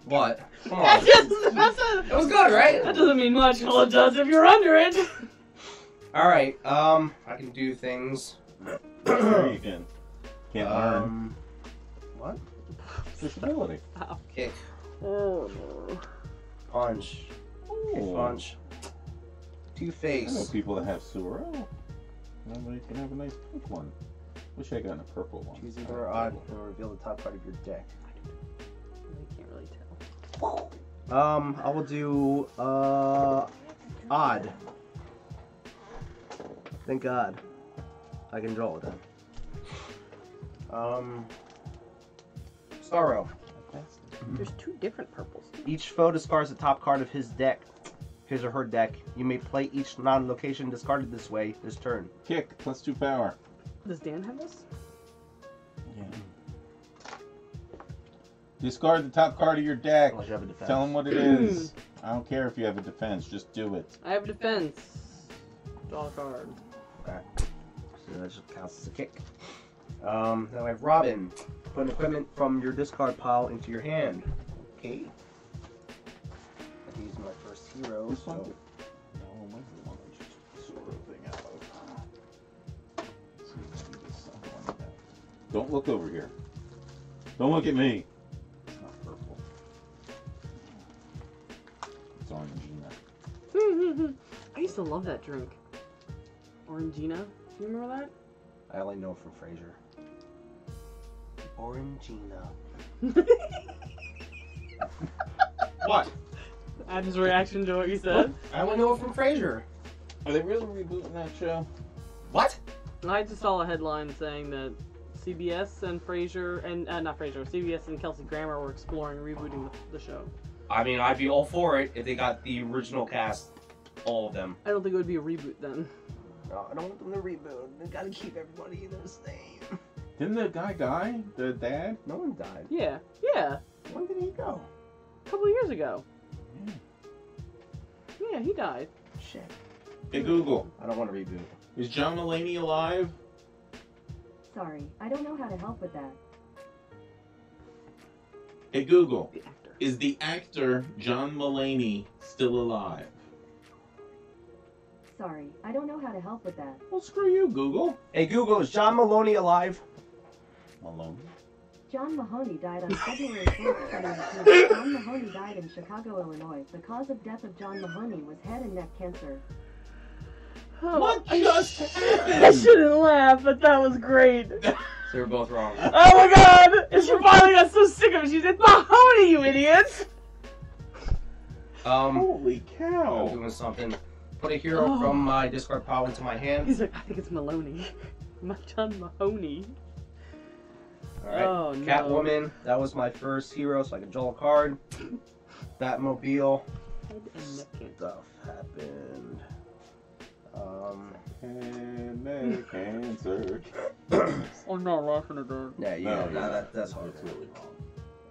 What? Come on. It was good, right? That doesn't mean much. Well, it does if you're under it. Alright, I can do things. Sure you can. Can't learn. What? Disability. Kick, Oh no. punch, kick, Oh. punch. I know Two-face. people that have Suro. Nobody's gonna have a nice pink one. Wish I got a purple one. Choose either odd or reveal the top part of your deck. I can't really tell. I will do, odd. Thank God. I can draw with that. Sorrow. There's 2 different purples. Each foe discards the top card of his deck. His or her deck. You may play each non-location discarded this way this turn. Kick, +2 power. Does Dan have this? Yeah. Discard the top card of your deck. Unless you have a defense. Tell them what it is. I don't care if you have a defense, just do it. I have defense. Draw a card. Okay. So that just counts as a kick. Now I have Robin. Put an equipment from your discard pile into your hand. Okay. I can use my first hero, This one? so... No, might be one I just sort of thing out of. Let's see if I can get something like that. Don't look over here. Don't look at me. It's not purple. It's Orangina. I used to love that drink. Orangina. Do you remember that? I only know from Frasier. Orangina. What? Add his reaction to what you said. I only know it from Frasier. Are they really rebooting that show? What? I just saw a headline saying that CBS and Frasier, and not Frasier, CBS and Kelsey Grammer were exploring rebooting the show. I mean, I'd be all for it if they got the original cast, all of them. I don't think it would be a reboot then. No, I don't want them to reboot. They gotta keep everybody the same. Didn't the guy die? The dad? No one died. Yeah, yeah. When did he go? A couple of years ago. Yeah. Yeah, he died. Shit. Hey Google, I don't want to reboot. is John Mulaney alive? Sorry, I don't know how to help with that. Hey Google, The actor. is the actor John Mulaney still alive? Sorry, I don't know how to help with that. Well, screw you, Google. Hey Google, is John Maloney alive? Malone. John Mahoney died on February 4th, 2019. John Mahoney died in Chicago, Illinois. The cause of death of John Mahoney was head and neck cancer. Oh, What I just I happened? shouldn't laugh, but that was great. So we're both wrong. Oh my god! And she finally got so sick of it, she said, Mahoney, you idiot! Holy I'm cow. doing something. Put a hero Oh. from my discard pile into my hand. He's like, I think it's Maloney. My John Mahoney. Alright. Oh, no. Catwoman. That was my first hero, so I can draw a card. Batmobile. Head and neck cancer. Stuff happened. And neck cancer. I'm not laughing at that. Yeah, you No, know, yeah. that's hard. That's really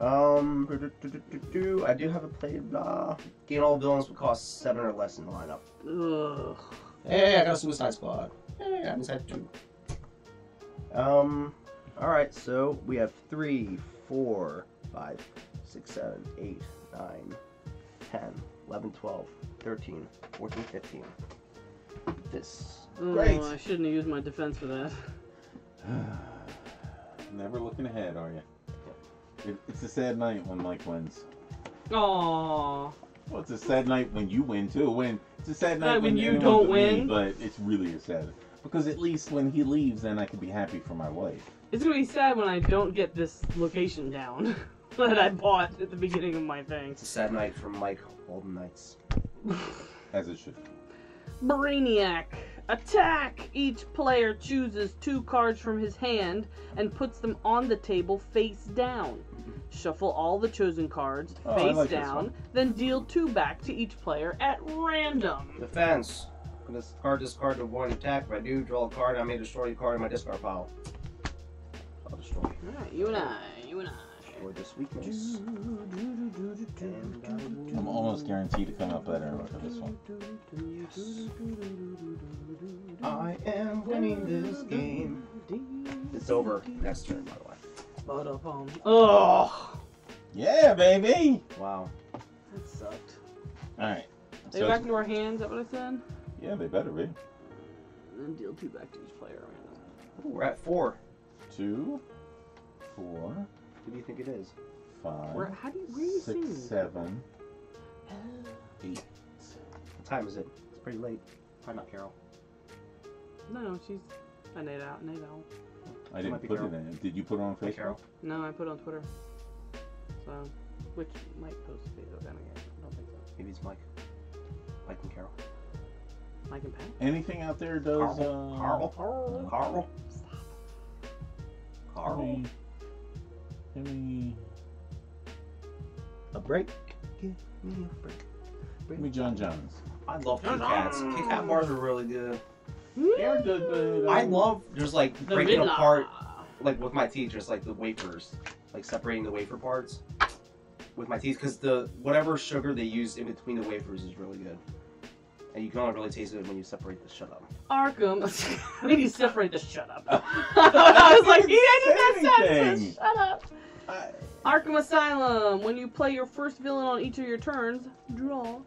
wrong. I do have a play. Gain all villains would cost 7 or less in the lineup. Ugh. Hey, I got a Suicide Squad. Hey, I just had 2. Alright, so we have 3, 4, 5, 6, 7, 8, 9, 10, 11, 12, 13, 14, 15. This. Great. Oh, I shouldn't have used my defense for that. Never looking ahead, are you? It's a sad night when Mike wins. Aww. Well, it's a sad night when you win too. It's a sad night When you anyone don't but me, win? but it's really a sad. Because at least when he leaves, then I can be happy for my wife. It's gonna be sad when I don't get this location down that I bought at the beginning of my thing. It's a sad night for Mike Golden Knights. As it should. Brainiac. Attack! Each player chooses 2 cards from his hand and puts them on the table face down. Shuffle all the chosen cards Oh, I face like this down, one. then deal 2 back to each player at random. Defense. I'm gonna discard to avoid attack. If I do, draw a card. I may destroy a card in my discard pile. I'll destroy. Alright, you and I. Destroy this weakness. And I'm almost guaranteed to come up better for this one. I am winning this game. It's over next turn, by the way. Oh, Yeah, baby! Wow. that sucked. Alright. They go back into our hands, is that what I said? Yeah, they better be. And then deal 2 back to each player at random. Ooh, we're at 4. 2, 4, Who do you think it is? 5, Where are you 6, seeing? 7, 8. What time is it? It's pretty late. Probably not Carol. No, she's a Nate out. I didn't might be put it Carol. in. Did you put it on Hi, Facebook? Carol. No, I put it on Twitter. So, which might post to Facebook. I don't think so. Maybe it's Mike. Mike and Carol. Mike and Pat. Anything out there does Carl. Carl. Give me A break. Give me a break. Give me John Jones. I love Kit Kats. Kit Kat bars are really good. They're good, but I love just like The breaking Riddler. apart, like with my teeth, just like the wafers, like separating the wafer parts with my teeth, because the whatever sugar they use in between the wafers is really good, and you can only really taste it when you separate the shut up. Arkham. I need to separate the shut up. I was like, yeah, I just got Anything. shut up. I- Arkham Asylum. When you play your first villain on each of your turns, draw. Do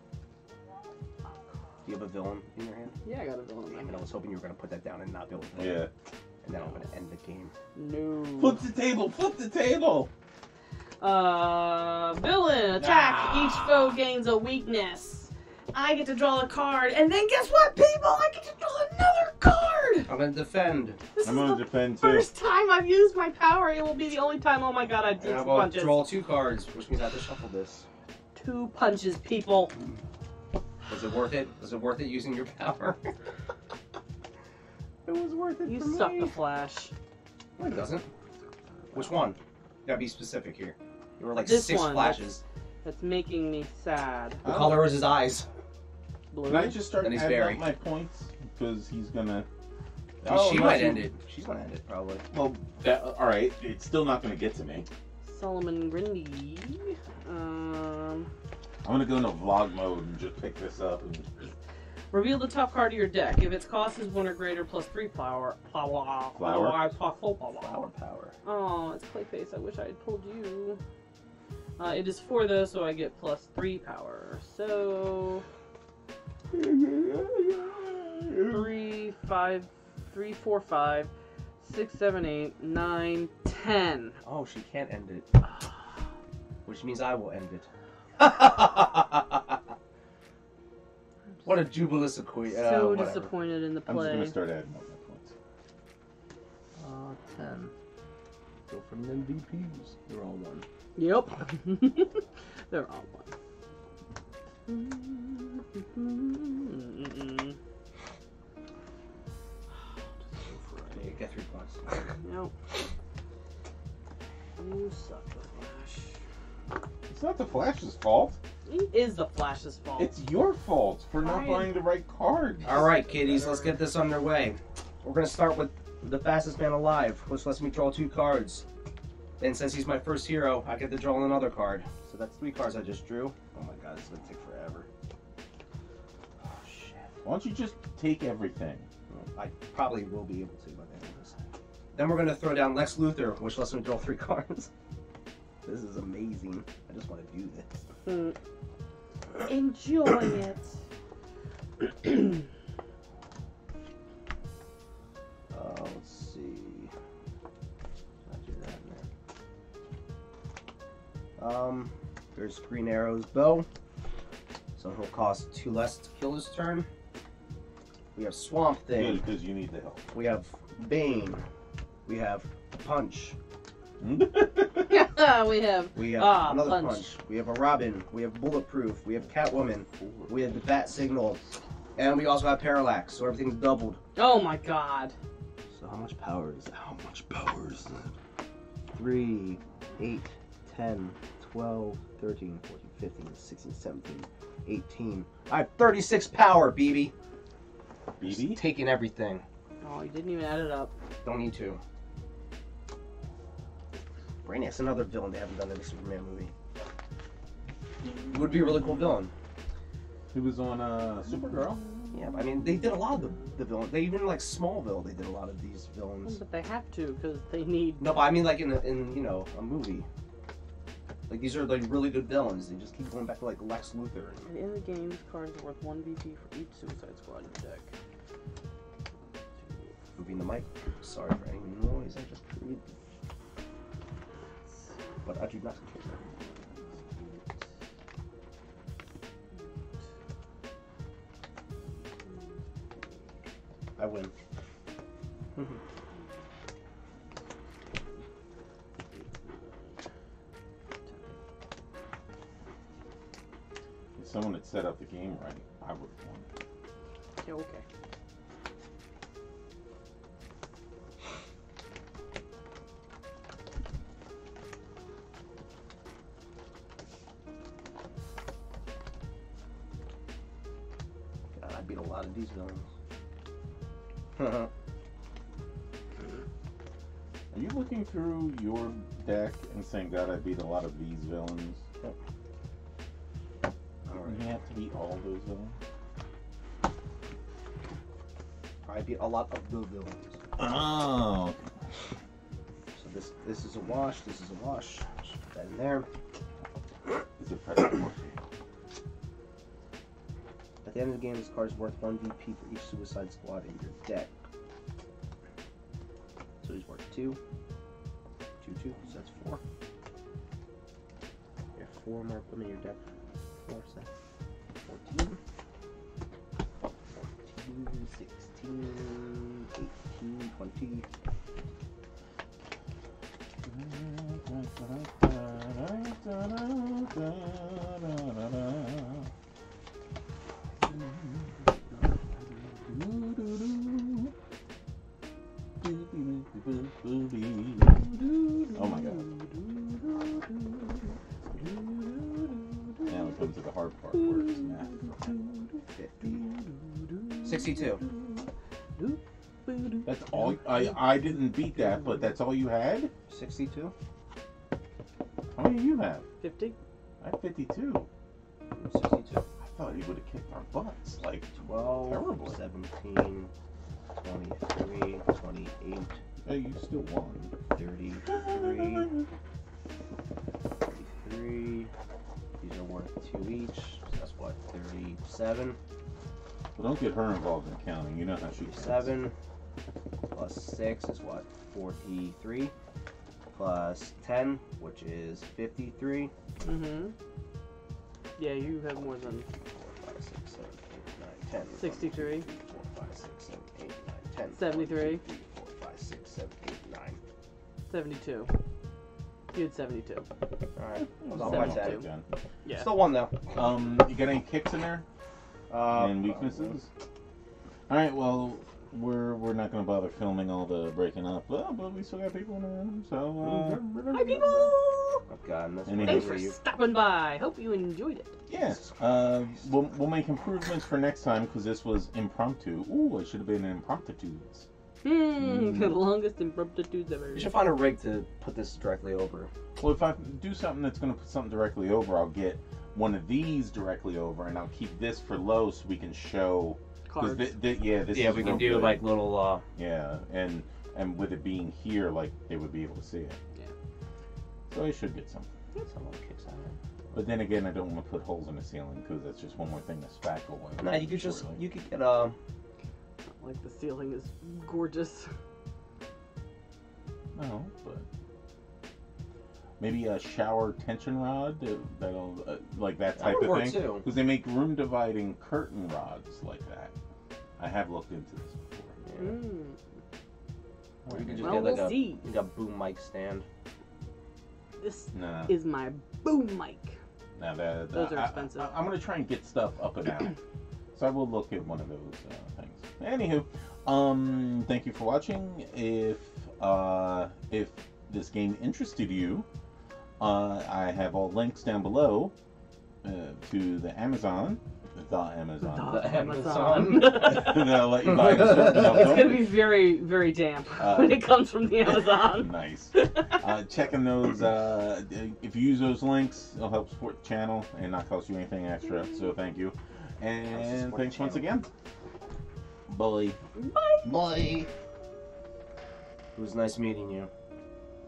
you have a villain in your hand? Yeah, I got a villain. Damn it, I was hoping you were gonna put that down and not be able to. Yeah. And then I'm gonna end the game. No. Flip the table. Flip the table. Villain. Attack. Each foe gains a weakness. I get to draw a card, and then guess what, people? I get to draw another card. I'm gonna defend. This I'm is gonna the defend too. first time I've used my power. It will be the only time. Oh my god, I drew And 2 I'm gonna punches. draw 2 cards, which means I have to shuffle this. 2 punches, people. Was it worth it? Was it worth it using your power? It was worth it You for suck me. the Flash. No, it doesn't. Which one? You gotta be specific here. There were like This 6 one. flashes. That's making me sad. What color was his eyes? Blue. Can I just start Then he's adding very- up my points? Because he's gonna. She unless might you- end it. She's gonna end it, probably. Well, all right. It's still not gonna get to me. Solomon Grundy. I'm gonna go into vlog mode and just pick this up. And... Reveal the top card of your deck. If its cost is 1 or greater, plus 3 flower. Flower? Flower power. Oh, it's Clayface. I wish I had told you. It is 4 though, so I get plus 3 power. So 3, 5, 3, 4, 5, 6, 7, 8, 9, 10. Oh, she can't end it. Which means I will end it. What a jubilous equation. So disappointed in the I'm just play. gonna start adding up my points. 10. Go from MVPs. They're all 1. Yep. They're all 1. You get 3 points. Nope. You suck, the Flash. It's not the Flash's fault. It is the Flash's fault. It's your fault for not Fine. buying the right cards. All right, kiddies, let's get this underway. We're gonna start with the fastest man alive, which lets me draw 2 cards. And since he's my first hero, I get to draw another card. So that's 3 cards I just drew. Oh my god, this is gonna take forever. Oh shit. Why don't you just take everything? I probably will be able to by the end of this. Then we're gonna throw down Lex Luthor, which lets me draw 3 cards. This is amazing. I just want to do this. Enjoy it. Let's see. Not do that in there. There's Green Arrow's bow. So he'll cost 2 less to kill his turn. We have Swamp Thing. Good, because you need the help. We have Bane. We have Punch. we have. We have another punch. We have a Robin. We have Bulletproof. We have Catwoman. We have the Bat Signal. And we also have Parallax, so everything's doubled. Oh my god. So how much power is that? How much power is that? 3, 8, 10, 12, 13, 14, 15, 16, 17, 18. I have 36 power, BB. BB? Just taking everything. Oh, you didn't even add it up. Don't need to. Brainiac's another villain they haven't done in the Superman movie. Would be a really cool villain. He was on Supergirl. Yeah, I mean, they did a lot of the villains. They even, like, Smallville, they did a lot of these villains. But they have to, because they need... No, but I mean, like, in you know, a movie. Like, these are, like, really good villains. They just keep going back to, like, Lex Luthor. At the end of the game, this card is worth 1 VP for each Suicide Squad in your deck. Moving the mic. Sorry for any noise I just created. But I do not care. I win. If someone had set up the game right, I would have won. Yeah, okay. God, I beat a lot of these villains. Are you looking through your deck and saying, God, I beat a lot of these villains? Yep. Alright. You have to beat all those villains? I beat a lot of the villains. Oh. So this is a wash, this is a wash. Just put that in there. Is it Predator? At the end of the game, this card is worth 1 VP for each Suicide Squad in your deck. So he's worth 2. 2, so that's 4. You have 4 more of them in your deck. 4, so that's 14. 14, 16, 18, 20. Oh my god. Now it comes to the hard part where it's math. 50. 62. That's all. I didn't beat that, but that's all you had? 62. How many do you have? 50? I have 52. 62. I thought he would have kicked our butts. Like, 12, terribly. 17, 23, 28, Hey, you still won. 33, 33. These are worth 2 each. So that's what, 37? But don't get her involved in counting. You know how she counts. 7 plus 6 is what, 43? Plus 10, which is 53. Mm-hmm. Yeah, you have more than 4, 5, 6, 7, 8, 9, 10. 63. 1, 2, 3, 4, 5, 6, 7, 8, 9, 10. 73. 1, 2, 3, 4, 5, 6, 7, 8, 9. 72. You had 72. Alright, that was all my 72. tag. Yeah. Still won though. You got any kicks in there? And weaknesses? Alright, well, we're not gonna bother filming all the breaking up, but we still got people in the room. So Hi, people! Oh God, and that's Anything Thanks where for you. stopping by. Hope you enjoyed it. yeah, we'll make improvements for next time because this was impromptu. Ooh, it should have been impromptudes. The longest impromptu's ever. You should find a rig to put this directly over. Well, if I do something that's gonna put something directly over, I'll get one of these directly over, and I'll keep this for low so we can show. Cards. This Yeah, is we real can do good. like little. Yeah, and with it being here, like they would be able to see it. Yeah. So I should get something. Some little kicks on it. But then again, I don't want to put holes in the ceiling because that's just one more thing to spackle with. No, you could just shortly. you could get Like the ceiling is gorgeous. No, but maybe a shower tension rod that'll like that type would of work thing. too. Because they make room dividing curtain rods like that. I have looked into this before. Mm. Or you could just Well, get like we'll see. a boom mic stand. This No, is my boom mic. no, Those are expensive. I'm gonna try and get stuff up and out. So I will look at one of those things. Anywho, thank you for watching. If this game interested you, I have all links down below to the Amazon. The Amazon. They'll let you buy a certain It's number. gonna be very, very damp when it comes from the Amazon. Nice. Checking those. If you use those links, it'll help support the channel and not cost you anything extra. So thank you. And support thanks the once channel. again. Bye. Bye. Bye. It was nice meeting you.